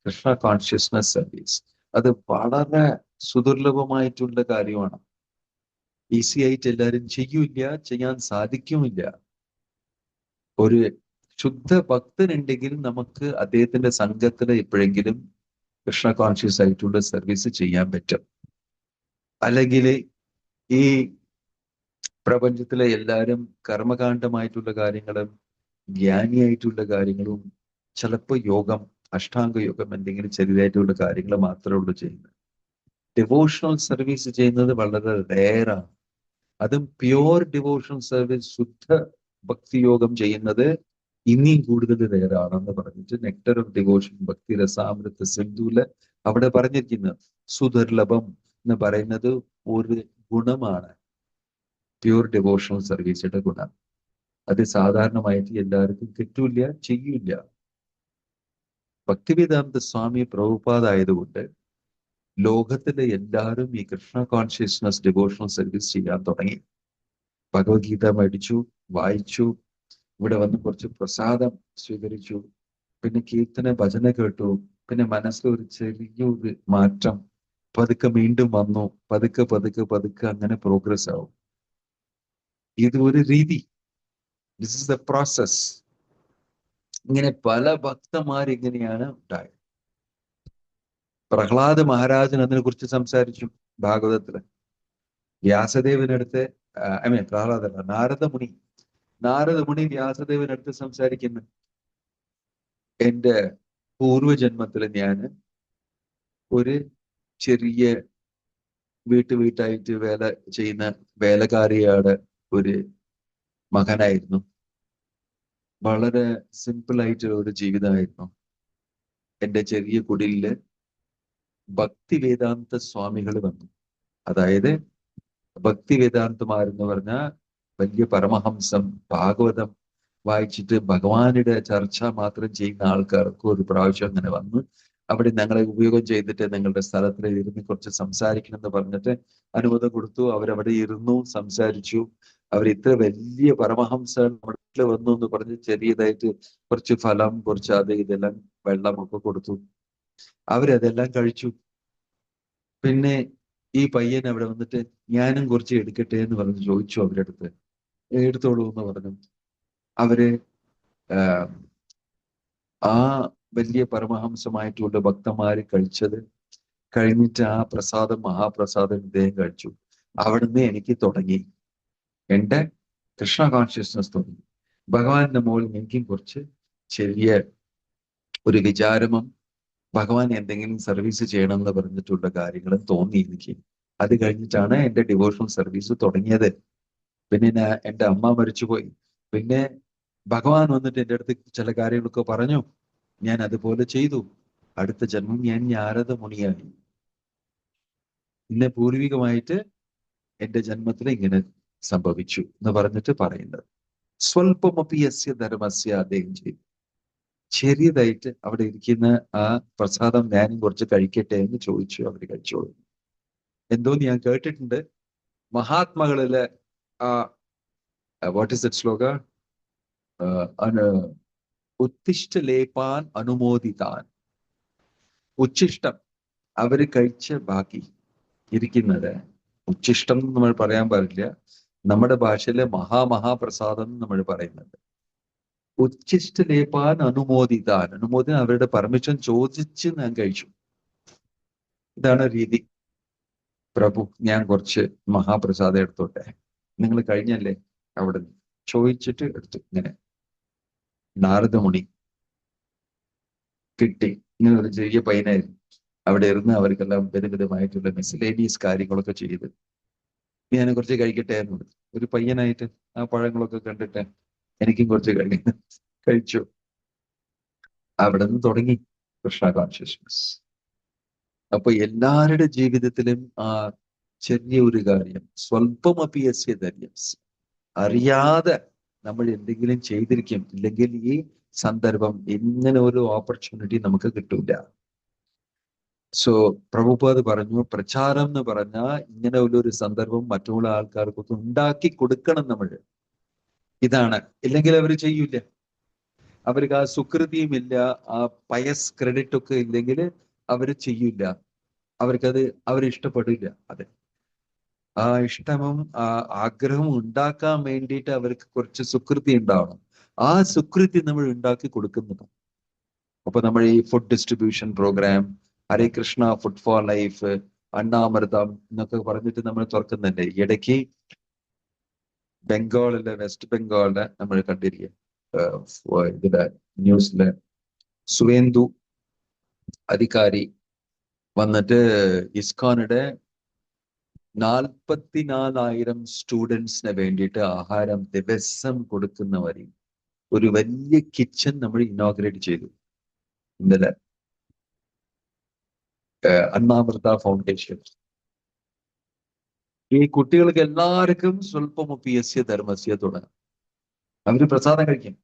Krishna consciousness service. അത് വളരെ സുദുർലഭമായിട്ടുള്ള കാര്യമാണ്. ഈസി ആയിട്ട് എല്ലാവരും ചെയ്യൂല, ചെയ്യാൻ സാധിക്കുമില്ല. ഒരു ശുദ്ധ ഭക്തനുണ്ടെങ്കിൽ നമുക്ക് അദ്ദേഹത്തിന്റെ സംഘത്തിൽ എപ്പോഴെങ്കിലും കൃഷ്ണ കോൺഷ്യസ് ആയിട്ടുള്ള സർവീസ് ചെയ്യാൻ പറ്റും. അല്ലെങ്കിൽ ഈ പ്രപഞ്ചത്തിലെ എല്ലാവരും കർമ്മകാണ്ഡമായിട്ടുള്ള കാര്യങ്ങളും ജ്ഞാനിയായിട്ടുള്ള കാര്യങ്ങളും ചിലപ്പോൾ യോഗം, അഷ്ടാംഗ യോഗം, എന്തെങ്കിലും ചെറിയതായിട്ടുള്ള കാര്യങ്ങൾ മാത്രമേ ഉള്ളൂ ചെയ്യുന്നത്. ഡിവോഷണൽ സർവീസ് ചെയ്യുന്നത് വളരെ റെയറാണ്. അതും പ്യുവർ ഡിവോഷണൽ സർവീസ്, ശുദ്ധ ഭക്തിയോഗം ചെയ്യുന്നത് ഇനിയും കൂടുതൽ റെയറാണെന്ന് പറഞ്ഞിട്ട് നെക്ടർ ഓഫ് ഡിവോഷൻ ഭക്തി രസാമൃത സിന്ധുവില് അവിടെ പറഞ്ഞിരിക്കുന്നത്. സുദുർലഭം എന്ന് പറയുന്നത് ഒരു ഗുണമാണ്, പ്യുവർ ഡിവോഷണൽ സർവീസിന്റെ ഗുണം. അത് സാധാരണമായിട്ട് എല്ലാവർക്കും കിട്ടൂല, ചെയ്യൂല. ഭക്തിവേദാന്ത സ്വാമി പ്രഭുപാദ് ആയതുകൊണ്ട് ലോകത്തിലെ എല്ലാവരും ഈ കൃഷ്ണ കോൺഷ്യസ്നസ് ഡിവോഷണൽ സർവീസ് ചെയ്യാൻ തുടങ്ങി. ഭഗവത്ഗീത മേടിച്ചു, വായിച്ചു, ഇവിടെ വന്ന് കുറച്ച് പ്രസാദം സ്വീകരിച്ചു, പിന്നെ കീർത്തന ഭജന കേട്ടു, പിന്നെ മനസ്സിൽ ഒരു ചെറിയൊരു മാറ്റം, പതുക്കെ വീണ്ടും വന്നു, പതുക്കെ പതുക്കെ പതുക്കെ അങ്ങനെ പ്രോഗ്രസ് ആവും. ഇത് ഒരു രീതി, ദിസ് ഇസ് ദ പ്രോസസ്. ഇങ്ങനെ പല ഭക്തന്മാർ ഇങ്ങനെയാണ് ഉണ്ടായത്. പ്രഹ്ലാദ മഹാരാജൻ അതിനെ കുറിച്ച് സംസാരിച്ചു ഭാഗവതത്തില്. വ്യാസദേവനടുത്ത് പ്രഹ്ലാദല്ല, നാരദമുനി വ്യാസദേവനടുത്ത് സംസാരിക്കുന്നു. എന്റെ പൂർവജന്മത്തിൽ ഞാൻ ഒരു ചെറിയ വീട്ടായിട്ട് വേല ചെയ്യുന്ന വേലക്കാരിയുടെ ഒരു മകനായിരുന്നു. വളരെ സിമ്പിൾ ആയിട്ടുള്ള ഒരു ജീവിതമായിരുന്നു. എൻ്റെ ചെറിയ കുടിലില് ഭക്തി വേദാന്ത സ്വാമികൾ വന്നു. അതായത് ഭക്തി വേദാന്തമാരെന്ന് പറഞ്ഞാൽ വലിയ പരമഹംസം ഭാഗവതം വായിച്ചിട്ട് ഭഗവാനുടെ ചർച്ച മാത്രം ചെയ്യുന്ന ആൾക്കാർക്ക് ഒരു പ്രാവശ്യം അങ്ങനെ വന്നു. അവിടെ ഞങ്ങളെ ഉപയോഗം ചെയ്തിട്ട് നിങ്ങളുടെ സ്ഥലത്തിൽ ഇരുന്ന് കുറച്ച് സംസാരിക്കണം എന്ന് പറഞ്ഞിട്ട് അനുമതി കൊടുത്തു. അവരവിടെ ഇരുന്നു, സംസാരിച്ചു. അവർ ഇത്ര വലിയ പരമഹംസ നമ്മുടെ വീട്ടിൽ വന്നു എന്ന് പറഞ്ഞ് ചെറിയതായിട്ട് കുറച്ച് ഫലം, കുറച്ച് അത് ഇതെല്ലാം വെള്ളമൊക്കെ കൊടുത്തു. അവരതെല്ലാം കഴിച്ചു. പിന്നെ ഈ പയ്യൻ അവിടെ വന്നിട്ട് ഞാനും കുറച്ച് എടുക്കട്ടെ എന്ന് പറഞ്ഞ് ചോദിച്ചു അവരുടെ അടുത്ത്. എടുത്തോളൂ എന്ന് പറഞ്ഞു. അവര് ആ വലിയ പരമഹംസമായിട്ടുള്ള ഭക്തന്മാര് കഴിച്ചത് കഴിഞ്ഞിട്ട് ആ പ്രസാദം, മഹാപ്രസാദം ഇദ്ദേഹം കഴിച്ചു. അവിടുന്ന് എനിക്ക് തുടങ്ങി എൻ്റെ കൃഷ്ണ കോൺഷ്യസ്നസ് തുടങ്ങി. ഭഗവാന്റെ മുകളിൽ എനിക്കും കുറച്ച് ചെറിയ ഒരു വിചാരമും ഭഗവാൻ എന്തെങ്കിലും സർവീസ് ചെയ്യണം എന്ന് പറഞ്ഞിട്ടുള്ള കാര്യങ്ങളും തോന്നി എനിക്ക്. അത് കഴിഞ്ഞിട്ടാണ് എൻ്റെ ഡിവോഷണൽ സർവീസ് തുടങ്ങിയത്. പിന്നെ എൻ്റെ അമ്മ മരിച്ചുപോയി. പിന്നെ ഭഗവാൻ വന്നിട്ട് എൻ്റെ അടുത്ത് ചില കാര്യങ്ങളൊക്കെ പറഞ്ഞു. ഞാൻ അതുപോലെ ചെയ്തു. അടുത്ത ജന്മം ഞാൻ നാരദ മുനിയായി. ഇന്ന് പൂർവികമായിട്ട് എൻ്റെ ജന്മത്തിൽ ഇങ്ങനെ സംഭവിച്ചു എന്ന് പറഞ്ഞിട്ട് പറയുന്നത്. സ്വൽപ്പമപി യസ്യ ധർമ്മസ്യ അദ്ദേഹം ചെയ്തു. ചെറിയതായിട്ട് അവിടെ ഇരിക്കുന്ന ആ പ്രസാദം ഞാനും കുറച്ച് കഴിക്കട്ടെ എന്ന് ചോദിച്ചു. അവർ കഴിച്ചോളൂ. എന്തോന്ന് ഞാൻ കേട്ടിട്ടുണ്ട്. മഹാത്മകളിലെ ആ വാട്ട് ഇസ് ദറ്റ് ശ്ലോക? ഉത്തിഷ്ഠ ലേപാൻ അനുമോദിതാൻ. ഉച്ഛിഷ്ടം അവര് കഴിച്ച ബാക്കി ഇരിക്കുന്നത്. ഉച്ഛിഷ്ടം എന്ന് നമ്മൾ പറയാൻ പാടില്ല. നമ്മുടെ ഭാഷയിലെ മഹാപ്രസാദം എന്ന് നമ്മൾ പറയുന്നുണ്ട്. ഉച്ഛിഷ്ട ലേപാൻ അനുമോദിതാൻ. അനുമോദനം അവരുടെ പെർമിഷൻ ചോദിച്ച് ഞാൻ കഴിച്ചു. ഇതാണ് രീതി. പ്രഭു ഞാൻ കുറച്ച് മഹാപ്രസാദം എടുത്തോട്ടെ, നിങ്ങൾ കഴിഞ്ഞല്ലേ? അവിടെ ചോദിച്ചിട്ട് എടുത്തു. ഇങ്ങനെ നാരദമുനി കിട്ടി. ഇങ്ങനെ ഒരു ചെറിയ പയ്യനായിരുന്നു. അവിടെ ഇരുന്ന് അവർക്കെല്ലാം വിധവിധമായിട്ടുള്ള മിസ്ലേനിയസ് കാര്യങ്ങളൊക്കെ ചെയ്ത് ഞാൻ കുറച്ച് കഴിക്കട്ടെ എന്ന് പറഞ്ഞു. ഒരു പയ്യനായിട്ട് ആ പഴങ്ങളൊക്കെ കണ്ടിട്ട് എനിക്കും കുറച്ച് കഴിച്ചു. അവിടെ നിന്ന് തുടങ്ങി കൃഷ്ണ കോൺഷ്യസ്നസ്. അപ്പൊ എല്ലാവരുടെ ജീവിതത്തിലും ആ ചെറിയ ഒരു കാര്യം, സ്വല്പമപിയസ്യ ധൈര്യം, അറിയാതെ നമ്മൾ എന്തെങ്കിലും ചെയ്തിരിക്കും. ഇല്ലെങ്കിൽ ഈ സന്ദർഭം, ഇങ്ങനെ ഒരു ഓപ്പർച്യൂണിറ്റി നമുക്ക് കിട്ടൂല. സോ പ്രഭുപാദ് പറഞ്ഞു, പ്രചാരം എന്ന് പറഞ്ഞാൽ ഇങ്ങനെ ഒരു സന്ദർഭം മറ്റുള്ള ആൾക്കാർക്കൊക്കെ ഉണ്ടാക്കി കൊടുക്കണം നമ്മൾ. ഇതാണ്. ഇല്ലെങ്കിൽ അവർ ചെയ്യൂല. അവർക്ക് ആ സുകൃതിയും ഇല്ല, ആ പയസ് ക്രെഡിറ്റ് ഒക്കെ ഇല്ലെങ്കിൽ അവർ ചെയ്യൂല. അവർക്കത് ഇഷ്ടപ്പെടില്ല. അതെ, ആ ഇഷ്ടവും ആ ആഗ്രഹവും ഉണ്ടാക്കാൻ വേണ്ടിയിട്ട് അവർക്ക് കുറച്ച് സുകൃതി ഉണ്ടാവണം. ആ സുകൃതി നമ്മൾ ഉണ്ടാക്കി കൊടുക്കുന്നത്. അപ്പൊ നമ്മൾ ഈ food distribution programme, Hare Krishna food for life, Annamritam എന്നൊക്കെ പറഞ്ഞിട്ട് നമ്മൾ തുറക്കുന്നുണ്ട്. ഇടയ്ക്ക് ബംഗാളിലെ, വെസ്റ്റ് ബംഗാളിലെ നമ്മൾ കണ്ടിരിക്കുക ഇതിലെ ന്യൂസിലെ സുവേന്ദു അധികാരി വന്നിട്ട് ഇസ്കോനുടെ 44,000 സ്റ്റുഡൻസിന് വേണ്ടിയിട്ട് ആഹാരം ദിവസം കൊടുക്കുന്നവരെ ഒരു വലിയ കിച്ചൺ നമ്മൾ ഇനോഗ്രേറ്റ് ചെയ്തു ഇന്നലെ. അണ്ണാമൃത ഫൗണ്ടേഷൻ. ഈ കുട്ടികൾക്ക് എല്ലാവർക്കും സ്വല്പമപിയസ്യ ധർമ്മസ്യ തുടങ്ങാം. അവര് പ്രസാദം കഴിക്കും.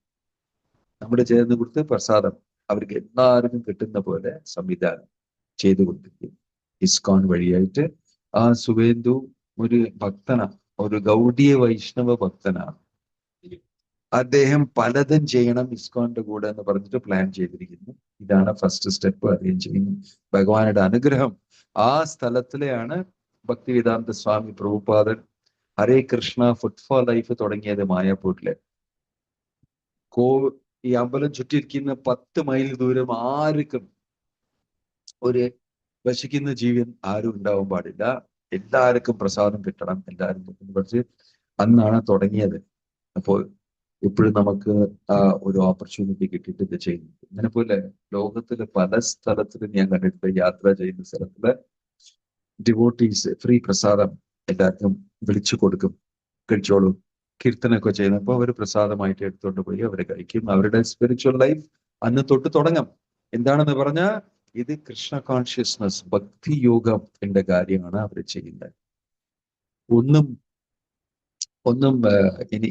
നമ്മുടെ ചേർന്ന് കൊടുത്ത് പ്രസാദം അവർക്ക് എല്ലാവർക്കും കിട്ടുന്ന പോലെ സംവിധാനം ചെയ്തു കൊടുത്തിരിക്കും ഇസ്കോൺ വഴിയായിട്ട്. ആ സുവേന്ദു ഒരു ഭക്തനാണ്, ഒരു ഗൗഡിയ വൈഷ്ണവ ഭക്തനാണ്. അദ്ദേഹം പലതും ചെയ്യണം ഇസ്കോണിന്റെ കൂടെ എന്ന് പറഞ്ഞിട്ട് പ്ലാൻ ചെയ്തിരിക്കുന്നു. ഇതാണ് ഫസ്റ്റ് സ്റ്റെപ്പ്. അദ്ദേഹം ചെയ്യുന്നു. ഭഗവാനുടെ അനുഗ്രഹം ആ സ്ഥലത്തിലെയാണ് ഭക്തിവേദാന്ത സ്വാമി പ്രഭുപാദൻ ഹരേ കൃഷ്ണ ഫുഡ് ഫോർ ലൈഫ് തുടങ്ങിയത് മായാപൂരിലെ. ഈ അമ്പലം ചുറ്റിയിരിക്കുന്ന 10 മൈൽ ദൂരം ആർക്കും ഒരു വശിക്കുന്ന ജീവൻ ആരും ഉണ്ടാവാൻ പാടില്ല. എല്ലാവർക്കും പ്രസാദം കിട്ടണം. എല്ലാവരും കുറച്ച് അന്നാണ് തുടങ്ങിയത്. അപ്പോൾ ഇപ്പോഴും നമുക്ക് ആ ഒരു ഓപ്പർച്യൂണിറ്റി കിട്ടിയിട്ട് ഇത് ചെയ്യുന്നു. ഇങ്ങനെ പോലെ ലോകത്തിലെ പല സ്ഥലത്തിലും ഞാൻ കണ്ടിട്ട് യാത്ര ചെയ്യുന്ന സ്ഥലത്തില് ഡിവോട്ടീസ് ഫ്രീ പ്രസാദം എല്ലാവർക്കും വിളിച്ചു കൊടുക്കും. കഴിച്ചോളൂ. കീർത്തനൊക്കെ ചെയ്യുന്നപ്പോൾ അവർ പ്രസാദമായിട്ട് എടുത്തുകൊണ്ട് പോയി അവരെ കഴിക്കും. അവരുടെ സ്പിരിച്വൽ ലൈഫ് അന്ന് തൊട്ട് തുടങ്ങും. എന്താണെന്ന് പറഞ്ഞാൽ ഇത് കൃഷ്ണ കോൺഷ്യസ്നസ് ഭക്തി യോഗത്തിന്റെ കാര്യമാണ് അവർ ചെയ്യുന്നത്. ഒന്നും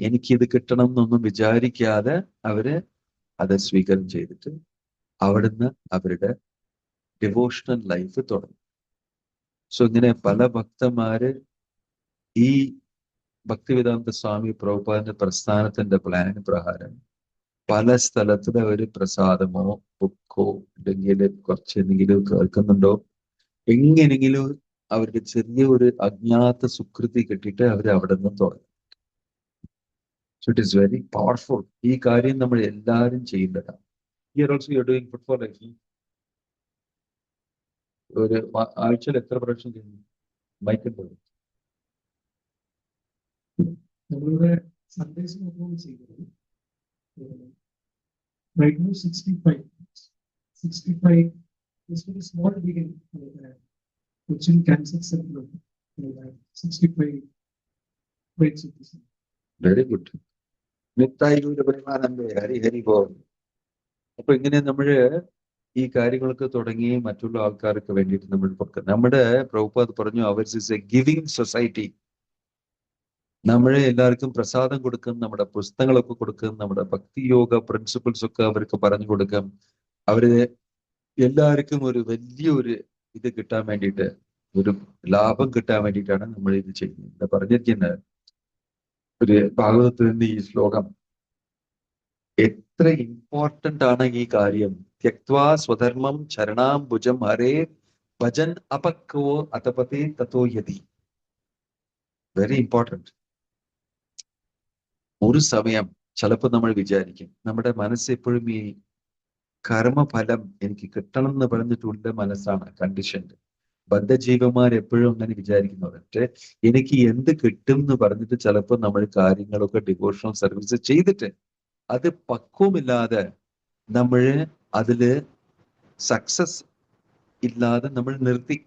എനിക്കിത് കിട്ടണം എന്നൊന്നും വിചാരിക്കാതെ അവര് അത് സ്വീകാരം ചെയ്തിട്ട് അവിടുന്ന് അവരുടെ ഡിവോഷണൽ ലൈഫ് തുടങ്ങും. സോ ഇങ്ങനെ പല ഭക്തന്മാര് ഈ ഭക്തിവേദാന്ത സ്വാമി പ്രഭുപാദിന്റെ പ്രസ്ഥാനത്തിന്റെ പ്ലാൻ പ്രകാരം പല സ്ഥലത്തും ഒരു പ്രസാദമോ ബുക്കോ അല്ലെങ്കിൽ കുറച്ച് എന്തെങ്കിലും കേൾക്കുന്നുണ്ടോ, എങ്ങനെങ്കിലും അവർക്ക് ചെറിയ ഒരു അജ്ഞാത സുകൃതി കിട്ടിയിട്ട് അവർ അവിടെ നിന്ന് തുടങ്ങും. So it is very powerful. ഈ കാര്യം നമ്മൾ എല്ലാവരും ചെയ്യേണ്ടതാണ്. Here also you are doing food for life. ഒരു ആഴ്ചയിൽ എത്ര പ്രാവശ്യം ചെയ്യുന്നു? മൈക്കിൽ പോയി നമ്മളുടെ സൺഡേസ് ചെയ്യുന്നത് right now 65 is very small beginning Cochin Cancer Center 65 weights of this. Very good. Nitai പരിമാനന്ദേ ഹരി ഹരി ബോൾ. അപ്പൊ ഇങ്ങനെ നമ്മള് ഈ കാര്യങ്ങളൊക്കെ തുടങ്ങി മറ്റുള്ള ആൾക്കാർക്ക് വേണ്ടിയിട്ട് നമ്മൾ നമ്മുടെ പ്രഭുപാദ് പറഞ്ഞു hours is A giving society. നമ്മളെ എല്ലാവർക്കും പ്രസാദം കൊടുക്കും, നമ്മുടെ പുസ്തകങ്ങളൊക്കെ കൊടുക്കും, നമ്മുടെ ഭക്തി യോഗ പ്രിൻസിപ്പിൾസ് ഒക്കെ അവർക്ക് പറഞ്ഞു കൊടുക്കും. അവര് എല്ലാവർക്കും ഒരു വലിയൊരു ഇത് കിട്ടാൻ വേണ്ടിയിട്ട്, ഒരു ലാഭം കിട്ടാൻ വേണ്ടിയിട്ടാണ് നമ്മൾ ഇത് ചെയ്യുന്നത്. പറഞ്ഞിരിക്കുന്നത് ഒരു ഭാഗവതത്തിൽ നിന്ന് ഈ ശ്ലോകം എത്ര ഇമ്പോർട്ടന്റ് ആണ് ഈ കാര്യം. ത്യക്വാ സ്വധർമ്മം ചരണാംബുജം ഹരേ ഭജൻ അപക്വോ അതപതേ തതോ യതി. Very important. ഒരു സമയം ചിലപ്പോൾ നമ്മൾ വിചാരിക്കും, നമ്മുടെ മനസ്സ് എപ്പോഴും ഈ കർമ്മഫലം എനിക്ക് കിട്ടണം എന്ന് പറഞ്ഞിട്ടുള്ള മനസ്സാണ് കണ്ടീഷൻഡ്. ബദ്ധജീവന്മാർ എപ്പോഴും അങ്ങനെ വിചാരിക്കുന്നവരെ എനിക്ക് എന്ത് കിട്ടും എന്ന് പറഞ്ഞിട്ട് ചിലപ്പോൾ നമ്മൾ കാര്യങ്ങളൊക്കെ ഡിവോഷണൽ സർവീസ് ചെയ്തിട്ട് അത് പക്വമില്ലാതെ നമ്മൾ അതില് സക്സസ് ഇല്ലാതെ നമ്മൾ നിർത്തി.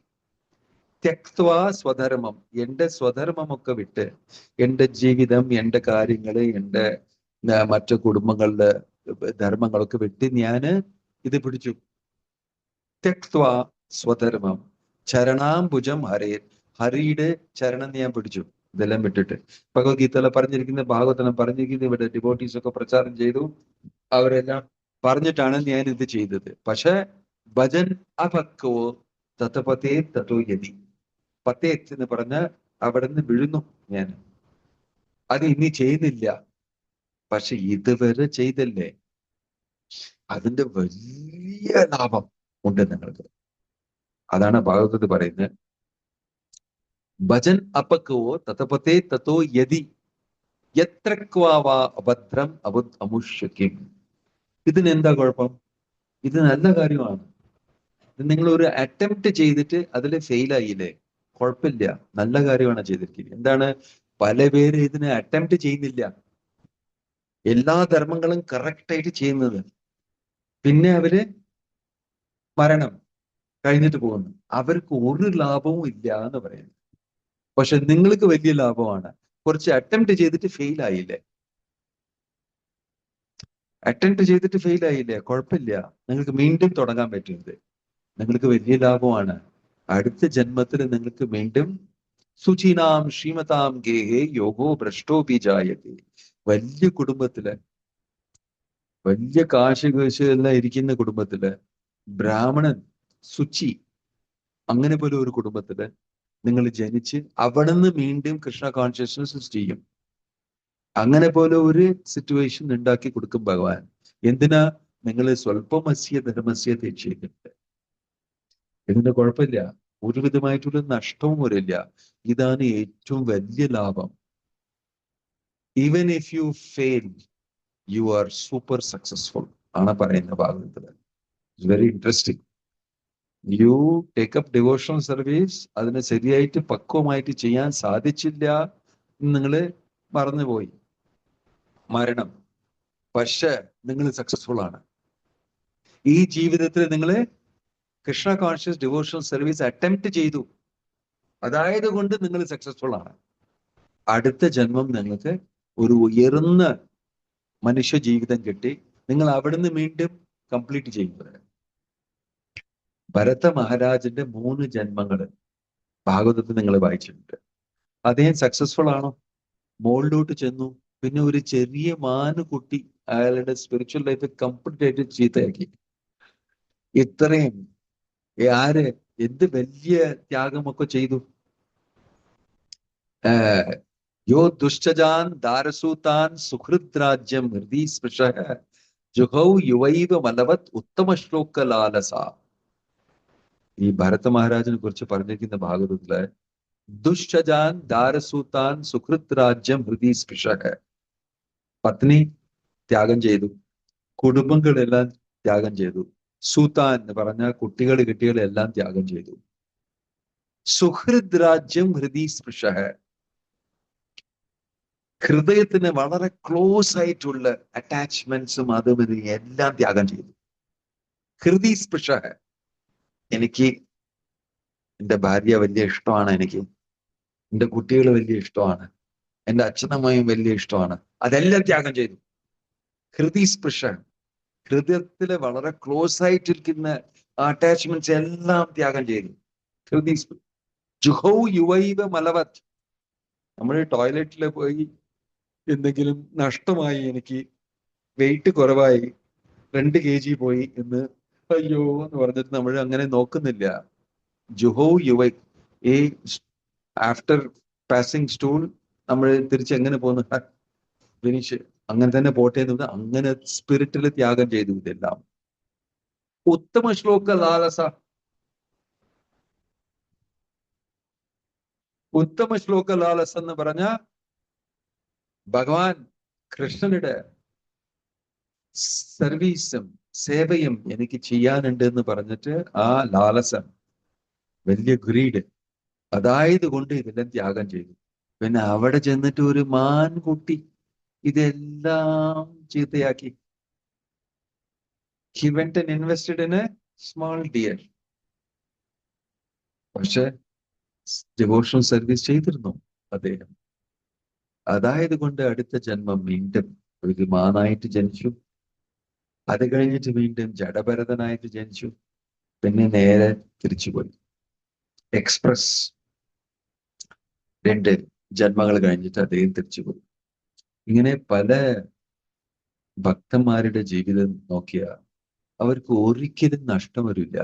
ത്യക്വാ സ്വധർമ്മം, എൻ്റെ സ്വധർമ്മമൊക്കെ വിട്ട് എൻ്റെ ജീവിതം, എൻ്റെ കാര്യങ്ങള്, എൻ്റെ മറ്റു കുടുംബങ്ങളുടെ ധർമ്മങ്ങളൊക്കെ വിട്ട് ഞാന് ഇത് പിടിച്ചു. ത്യക്വാ സ്വധർമ്മം ചരണാംബുജം ഹരേ, ഹരിയുടെ ചരണം ഞാൻ പിടിച്ചു. ഇതെല്ലാം വിട്ടിട്ട് ഭഗവത്ഗീതയിലെ പറഞ്ഞിരിക്കുന്ന, ഭാഗവതം പറഞ്ഞിരിക്കുന്നത്, ഇവിടെ ഡിവോട്ടീസ് ഒക്കെ പ്രചാരം ചെയ്തു, അവരെല്ലാം പറഞ്ഞിട്ടാണ് ഞാൻ ഇത് ചെയ്തത്. പക്ഷെ ഭജൻ അപക്വോ തതപതേ തതോ യതി. പത്തേത്ത് എന്ന് പറഞ്ഞ അവിടെ നിന്ന് വീഴുന്നു ഞാൻ. അത് ഇനി ചെയ്യുന്നില്ല. പക്ഷെ ഇതുവരെ ചെയ്തല്ലേ, അതിന്റെ വലിയ ലാഭം ഉണ്ട് നിങ്ങൾക്ക്. അതാണ് ഭാഗവതത്തിൽ പറയുന്നത്. ഭജൻ അപക്വോ തതപതേ തതോ യതി യത്രക്വാവാ അഭദ്രം അമുഷ്യക്കും. ഇതിനെന്താ കുഴപ്പം? ഇത് നല്ല കാര്യമാണ്. നിങ്ങൾ ഒരു അറ്റംപ്റ്റ് ചെയ്തിട്ട് അതിൽ ഫെയിൽ ആയില്ലേ, കുഴപ്പമില്ല, നല്ല കാര്യമാണ് ചെയ്തിരിക്കുന്നത്. എന്താണ്, പല പേര് ഇതിനെ അറ്റംപ്റ്റ് ചെയ്യുന്നില്ല, എല്ലാ ധർമ്മങ്ങളും കറക്റ്റായിട്ട് ചെയ്യുന്നത്, പിന്നെ അവര് മരണം കഴിഞ്ഞിട്ട് പോകുന്നു, അവർക്ക് ഒരു ലാഭവും ഇല്ല എന്ന് പറയുന്നു. പക്ഷെ നിങ്ങൾക്ക് വലിയ ലാഭമാണ്, കുറച്ച് അറ്റംപ്റ്റ് ചെയ്തിട്ട് ഫെയിൽ ആയില്ലേ, അറ്റംപ്റ്റ് ചെയ്തിട്ട് ഫെയിൽ ആയില്ലേ, കുഴപ്പമില്ല, നിങ്ങൾക്ക് വീണ്ടും തുടങ്ങാൻ പറ്റുന്നത്, നിങ്ങൾക്ക് വലിയ ലാഭമാണ്. അടുത്ത ജന്മത്തിൽ നിങ്ങൾക്ക് വീണ്ടും സുചീനാം ശ്രീമതാം ഗേഹേ യോഗോ ഭ്രഷ്ടോ ബീജായത്തെ. വലിയ കുടുംബത്തില്, വലിയ കാശ് എല്ലാം ഇരിക്കുന്ന കുടുംബത്തില്, ബ്രാഹ്മണൻ സുചി അങ്ങനെ പോലെ ഒരു കുടുംബത്തില് നിങ്ങൾ ജനിച്ച് അവിടെ നിന്ന് വീണ്ടും കൃഷ്ണ കോൺഷ്യസ്നസ് ചെയ്യും. അങ്ങനെ പോലെ ഒരു സിറ്റുവേഷൻ ഉണ്ടാക്കി കൊടുക്കും ഭഗവാൻ. എന്തിനാ? നിങ്ങൾ സ്വല്പമസ്യ ധർമ്മസ്യ ചെയ്യുന്നുണ്ട്. ഇതിന്റെ കുഴപ്പമില്ല, ഒരുവിധമായിട്ടുള്ള നഷ്ടവും വരില്ല. ഇതാണ് ഏറ്റവും വലിയ ലാഭം. Even if you fail you are super successful ആണ് പറയുന്ന ഭാഗത്തില്. It's very interesting. You take up devotional service, അതിനെ ശരിയായിട്ട് പക്വമായിട്ട് ചെയ്യാൻ സാധിച്ചില്ല, നിങ്ങൾ മറന്നുപോയി, മരണം. പക്ഷെ നിങ്ങൾ സക്സസ്ഫുൾ ആണ്. ഈ ജീവിതത്തിൽ നിങ്ങൾ Krishna conscious devotional service attempt ചെയ്തു, അതായത് കൊണ്ട് നിങ്ങൾ സക്സസ്ഫുൾ ആണ്. അടുത്ത ജന്മം നിങ്ങൾക്ക് ഒരു ഉയർന്ന മനുഷ്യ ജീവിതം കിട്ടി, നിങ്ങൾ അവിടുന്ന് വീണ്ടും കംപ്ലീറ്റ് ചെയ്യുന്നത്. ഭരത മഹാരാജന്റെ 3 ജന്മങ്ങള് ഭാഗവതത്തിൽ നിങ്ങൾ വായിച്ചിട്ടുണ്ട്. അദ്ദേഹം സക്സസ്ഫുൾ ആണോ? മുകളിലോട്ട് ചെന്നു, പിന്നെ ഒരു ചെറിയ മാനുകുട്ടി അയാളുടെ സ്പിരിച്വൽ ലൈഫ് കംപ്ലീറ്റ് ആയിട്ട് ചീത്തയാക്കി. ഇത്രയും ആര് എന്ത് വലിയ ത്യാഗമൊക്കെ ചെയ്തു. യോ ദുഷ്ടജാൻ ദാരസൂതാൻ സുഹൃദ്രാജ്യം ഹൃദി സ്പൃശ ജുഹൗ യുവൈവ മലവത് ഉത്തമ ശ്ലോക ലാലസ. ഈ ഭരത മഹാരാജിനെ കുറിച്ച് പറഞ്ഞിരിക്കുന്ന ഭാഗവതത്തില് ദുഷ്ടജാൻ ദാരസൂതാൻ സുഹൃദ്രാജ്യം ഹൃദി സ്പൃശ. പത്നി ത്യാഗം ചെയ്തു, കുടുംബങ്ങളെല്ലാം ത്യാഗം ചെയ്തു, സൂതാൻ എന്ന് പറഞ്ഞ കുട്ടികളെല്ലാം ത്യാഗം ചെയ്തു. സുഹൃദ് രാജ്യം ഹൃദി സ്പൃശ, ഹൃദയത്തിന് വളരെ ക്ലോസ് ആയിട്ടുള്ള അറ്റാച്ച്മെന്റ്സും അതും ഇതും എല്ലാം ത്യാഗം ചെയ്തു. ഹൃദി സ്പൃശ, എനിക്ക് എൻ്റെ ഭാര്യ വലിയ ഇഷ്ടമാണ്, എനിക്ക് എൻ്റെ കുട്ടികൾ വലിയ ഇഷ്ടമാണ്, എൻ്റെ അച്ഛനമ്മയും വലിയ ഇഷ്ടമാണ്, അതെല്ലാം ത്യാഗം ചെയ്തു. ഹൃദി സ്പൃശ, ഹൃദയത്തില് വളരെ ക്ലോസ് ആയിട്ടിരിക്കുന്ന അറ്റാച്ച്മെന്റ്സ് എല്ലാം ത്യാഗം ചെയ്തു. ഹൃദി ജുഹൗ യുവൈവ മലവത്, നമ്മൾ ടോയ്ലറ്റിൽ പോയി എന്തെങ്കിലും നഷ്ടമായി, എനിക്ക് വെയിറ്റ് കുറവായി 2 kg പോയി എന്ന് അയ്യോ എന്ന് പറഞ്ഞിട്ട് നമ്മൾ അങ്ങനെ നോക്കുന്നില്ല. ജുഹൗ യുവൈ, ഈ ആഫ്റ്റർ പാസിംഗ് സ്റ്റൂൾ നമ്മൾ തിരിച്ച് എങ്ങനെ പോകുന്നു, ഫിനിഷ്, അങ്ങനെ തന്നെ പോട്ടെ എന്ന് അങ്ങനെ സ്പിരിറ്റിൽ ത്യാഗം ചെയ്തു. ഇതെല്ലാം ഉത്തമ ശ്ലോക ലാലസ. ഉത്തമ ശ്ലോക ലാലസ എന്ന് പറഞ്ഞ ഭഗവാൻ കൃഷ്ണനുടെ സർവീസും സേവയും എനിക്ക് ചെയ്യാനുണ്ട് എന്ന് പറഞ്ഞിട്ട് ആ ലാലസം, വലിയ ഗ്രീഡ്, അതായത് കൊണ്ട് ഇതെല്ലാം ത്യാഗം ചെയ്തു. പിന്നെ അവിടെ ചെന്നിട്ട് ഒരു മാൻകുട്ടി ഇതെല്ലാം ചീത്തയാക്കി. He went and invested in a small deer. പക്ഷെ ഡിവോഷണൽ സർവീസ് ചെയ്തിരുന്നു അദ്ദേഹം. അതായത് കൊണ്ട് അടുത്ത ജന്മം വീണ്ടും ഒരു മാനായിട്ട് ജനിച്ചു. അത് കഴിഞ്ഞിട്ട് വീണ്ടും ജഡഭരതനായിട്ട് ജനിച്ചു. പിന്നെ നേരെ തിരിച്ചുപോയി. എക്സ്പ്രസ് 2 ജന്മങ്ങൾ കഴിഞ്ഞിട്ട് അദ്ദേഹം തിരിച്ചുപോയി. ഇങ്ങനെ പല ഭക്തന്മാരുടെ ജീവിതം നോക്കിയാൽ അവർക്ക് ഒരിക്കലും നഷ്ടം വരില്ല.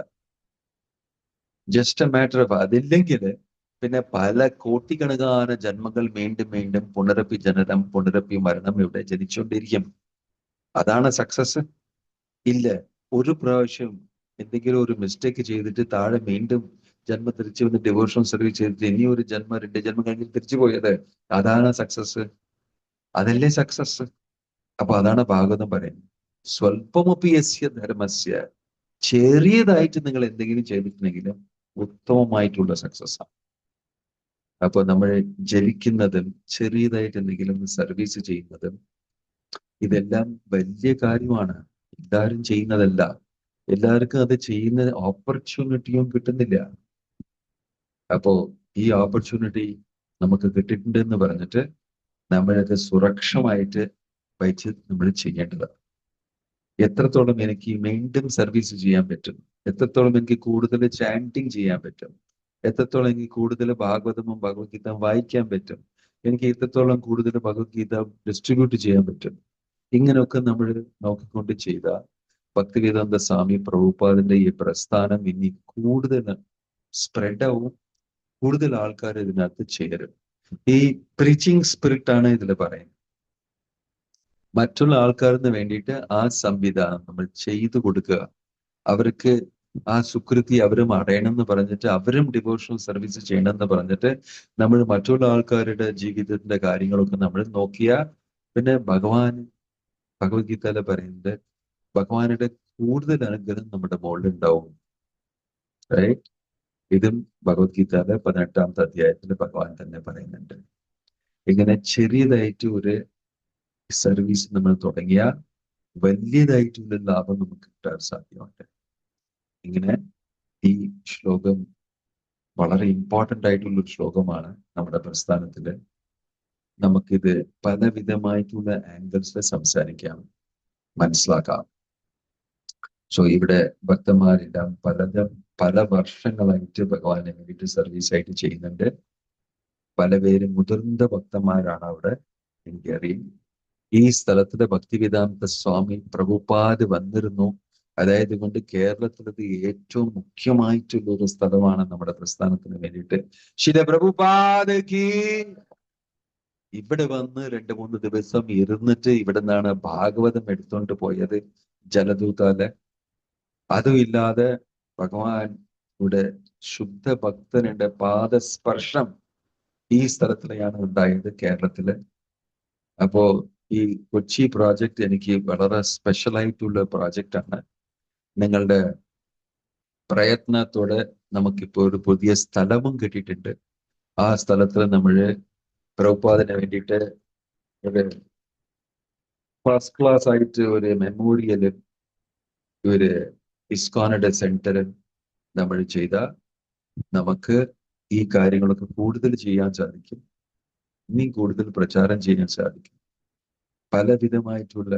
ജസ്റ്റ് എ മാറ്റർ ഓഫ്, അതില്ലെങ്കിൽ പിന്നെ പല കോടിക്കണക്കാന ജന്മങ്ങൾ വീണ്ടും വീണ്ടും പുനരപ്പി ജനനം പുനരപ്പി മരണം ഇവിടെ ജനിച്ചുകൊണ്ടിരിക്കും. അതാണ് സക്സസ്? ഇല്ല. ഒരു പ്രാവശ്യം എന്തെങ്കിലും ഒരു മിസ്റ്റേക്ക് ചെയ്തിട്ട് താഴെ വീണ്ടും ജന്മം തിരിച്ചു വന്ന് ഡിവോഷണൽ സർവീസ് ചെയ്തിട്ട് ഇനി ഒരു ജന്മം 2 ജന്മം കഴിഞ്ഞ് തിരിച്ചു പോയത്, അതാണ് സക്സസ്? അതല്ലേ സക്സസ്? അപ്പൊ അതാണ് ഭാഗവതം പറയുന്നത്, സ്വല്പമപി യസ്യ ധർമ്മസ്യ, ചെറിയതായിട്ട് നിങ്ങൾ എന്തെങ്കിലും ചെയ്തിട്ടുണ്ടെങ്കിലും ഉത്തമമായിട്ടുള്ള സക്സസ് ആണ്. അപ്പൊ നമ്മൾ ജനിക്കുന്നതും ചെറിയതായിട്ട് എന്തെങ്കിലും സർവീസ് ചെയ്യുന്നതും ഇതെല്ലാം വലിയ കാര്യമാണ്. എല്ലാവരും ചെയ്യുന്നതല്ല, എല്ലാവർക്കും അത് ചെയ്യുന്ന ഓപ്പർച്യൂണിറ്റിയും കിട്ടുന്നില്ല. അപ്പോ ഈ ഓപ്പർച്യൂണിറ്റി നമുക്ക് കിട്ടിയിട്ടുണ്ട് എന്ന് പറഞ്ഞിട്ട് നമ്മളത് സുരക്ഷമായിട്ട് വെച്ച് നമ്മൾ ചെയ്യേണ്ടതാണ്. എത്രത്തോളം എനിക്ക് വീണ്ടും സർവീസ് ചെയ്യാൻ പറ്റും, എത്രത്തോളം എനിക്ക് കൂടുതൽ ചാൻറ്റിങ് ചെയ്യാൻ പറ്റും, എത്രത്തോളം എനിക്ക് കൂടുതൽ ഭാഗവതവും ഭഗവത്ഗീതയും വായിക്കാൻ പറ്റും, എനിക്ക് എത്രത്തോളം കൂടുതൽ ഭഗവത്ഗീത ഡിസ്ട്രിബ്യൂട്ട് ചെയ്യാൻ പറ്റും, ഇങ്ങനെയൊക്കെ നമ്മൾ നോക്കിക്കൊണ്ട് ചെയ്ത ഭക്തിവേദാന്ത സ്വാമി പ്രഭുപാദിന്റെ ഈ പ്രസ്ഥാനം ഇനി കൂടുതൽ സ്പ്രെഡ് ആവും, കൂടുതൽ ആൾക്കാർ ഇതിനകത്ത് ചേരും. ഈ പ്രീച്ചിങ് സ്പിരിറ്റ് ആണ് ഇതിൽ പറയുന്നത്. മറ്റുള്ള ആൾക്കാർക്ക് വേണ്ടിയിട്ട് ആ സംവിധാനം നമ്മൾ ചെയ്തു കൊടുക്കുക, അവർക്ക് ആ സുകൃതി അവരും അടയണം എന്ന് പറഞ്ഞിട്ട് അവരും ഡിവോഷണൽ സർവീസ് ചെയ്യണം എന്ന് പറഞ്ഞിട്ട് നമ്മൾ മറ്റുള്ള ആൾക്കാരുടെ ജീവിതത്തിന്റെ കാര്യങ്ങളൊക്കെ നമ്മൾ നോക്കിയാൽ പിന്നെ ഭഗവത്ഗീതയില് പറയുന്നത് ഭഗവാനുടെ കൂടുതൽ അനുഗ്രഹം നമ്മുടെ മുകളിൽ ഉണ്ടാവും. റൈറ്റ്? ഇതും ഭഗവത്ഗീതയിലെ 18ാമത്തെ അധ്യായത്തിൽ ഭഗവാൻ തന്നെ പറയുന്നുണ്ട്. ഇങ്ങനെ ചെറിയതായിട്ട് ഒരു സർവീസ് നമ്മൾ തുടങ്ങിയാൽ വലിയതായിട്ടുള്ള ലാഭം നമുക്ക് കിട്ടാൻ സാധ്യമുണ്ട്. ഇങ്ങനെ ഈ ശ്ലോകം വളരെ ഇമ്പോർട്ടൻ്റ് ആയിട്ടുള്ള ഒരു ശ്ലോകമാണ് നമ്മുടെ പ്രസ്ഥാനത്തില്. നമുക്കിത് പലവിധമായിട്ടുള്ള ആംഗിൾസിൽ സംസാരിക്കാം, മനസ്സിലാക്കാം. സോ ഇവിടെ ഭക്തന്മാരെല്ലാം പല വർഷങ്ങളായിട്ട് ഭഗവാനെ വേണ്ടിയിട്ട് സർവീസ് ആയിട്ട് ചെയ്യുന്നുണ്ട്. പല പേരും മുതിർന്ന ഭക്തന്മാരാണ് അവിടെ, എനിക്കറിയും. ഈ സ്ഥലത്തിലെ ഭക്തിവേദാന്ത സ്വാമി പ്രഭുപാദ് വന്നിരുന്നു. അതായത് കൊണ്ട് കേരളത്തിലത് ഏറ്റവും മുഖ്യമായിട്ടുള്ള ഒരു സ്ഥലമാണ് നമ്മുടെ പ്രസ്ഥാനത്തിന് വേണ്ടിയിട്ട്. ശില പ്രഭുപാദ് കീ. ഇവിടെ വന്ന് 2-3 ദിവസം ഇരുന്നിട്ട് ഇവിടെ നിന്നാണ് ഭാഗവതം എടുത്തോണ്ട് പോയത് ജലദൂതാലെ. അതും ഇല്ലാതെ ഭഗവാൻ ഇവിടെ ശുദ്ധ ഭക്തനുടെ പാദസ്പർശം ഈ സ്ഥലത്തിലെയാണ് ഉണ്ടായത്, കേരളത്തില്. അപ്പോ ഈ കൊച്ചി പ്രോജക്റ്റ് എനിക്ക് വളരെ സ്പെഷ്യൽ ആയിട്ടുള്ള പ്രോജക്റ്റ് ആണ്. നിങ്ങളുടെ പ്രയത്നത്തോടെ നമുക്കിപ്പോ ഒരു പുതിയ സ്ഥലവും കിട്ടിയിട്ടുണ്ട്. ആ സ്ഥലത്തിൽ നമ്മള് പ്രഭുപാദിന് വേണ്ടിയിട്ട് ഒരു ഫസ്റ്റ് ക്ലാസ് ആയിട്ട് ഒരു മെമ്മോറിയലും ഒരു ഇസ്കോണയുടെ സെന്ററും നമ്മൾ ചെയ്ത നമുക്ക് ഈ കാര്യങ്ങളൊക്കെ കൂടുതൽ ചെയ്യാൻ സാധിക്കും. ഇനിയും കൂടുതൽ പ്രചാരം ചെയ്യാൻ സാധിക്കും. പലവിധമായിട്ടുള്ള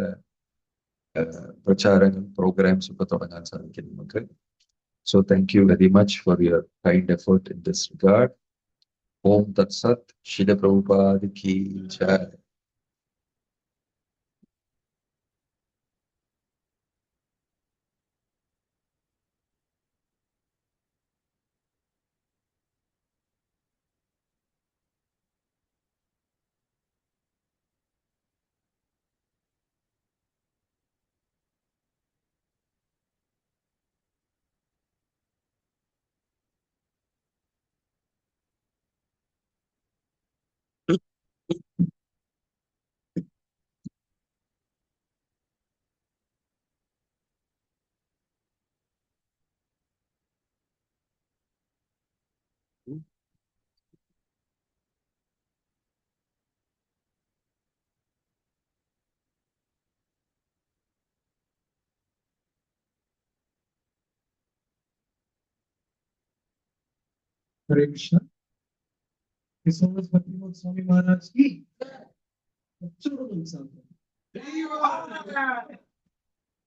പ്രചാരങ്ങൾ, പ്രോഗ്രാംസ് ഒക്കെ തുടങ്ങാൻ സാധിക്കും നമുക്ക്. So thank you very much for your kind effort in this regard. ഓം തത് സത്. ശില പ്രഭുപാദ് കീ ജയ്. हरे कृष्ण। भक्तिवेदांत स्वामी महाराज की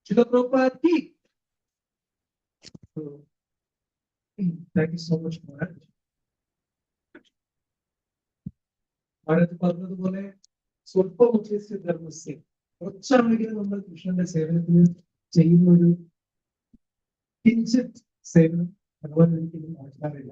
शिला प्रभुपाद की। Thank you so much, Maharaj. Bharat പറഞ്ഞതുപോലെ സ്വല്പമുഖ്യസ്യ ധർമ്മസ്യ, കുറച്ചാണെങ്കിലും നമ്മൾ കൃഷ്ണന്റെ സേവനത്തിന് ചെയ്യുന്ന ഒരു കിഞ്ചിത് സേവനം ഭഗവാൻ ഒരിക്കലും ആൾക്കാരില്ല.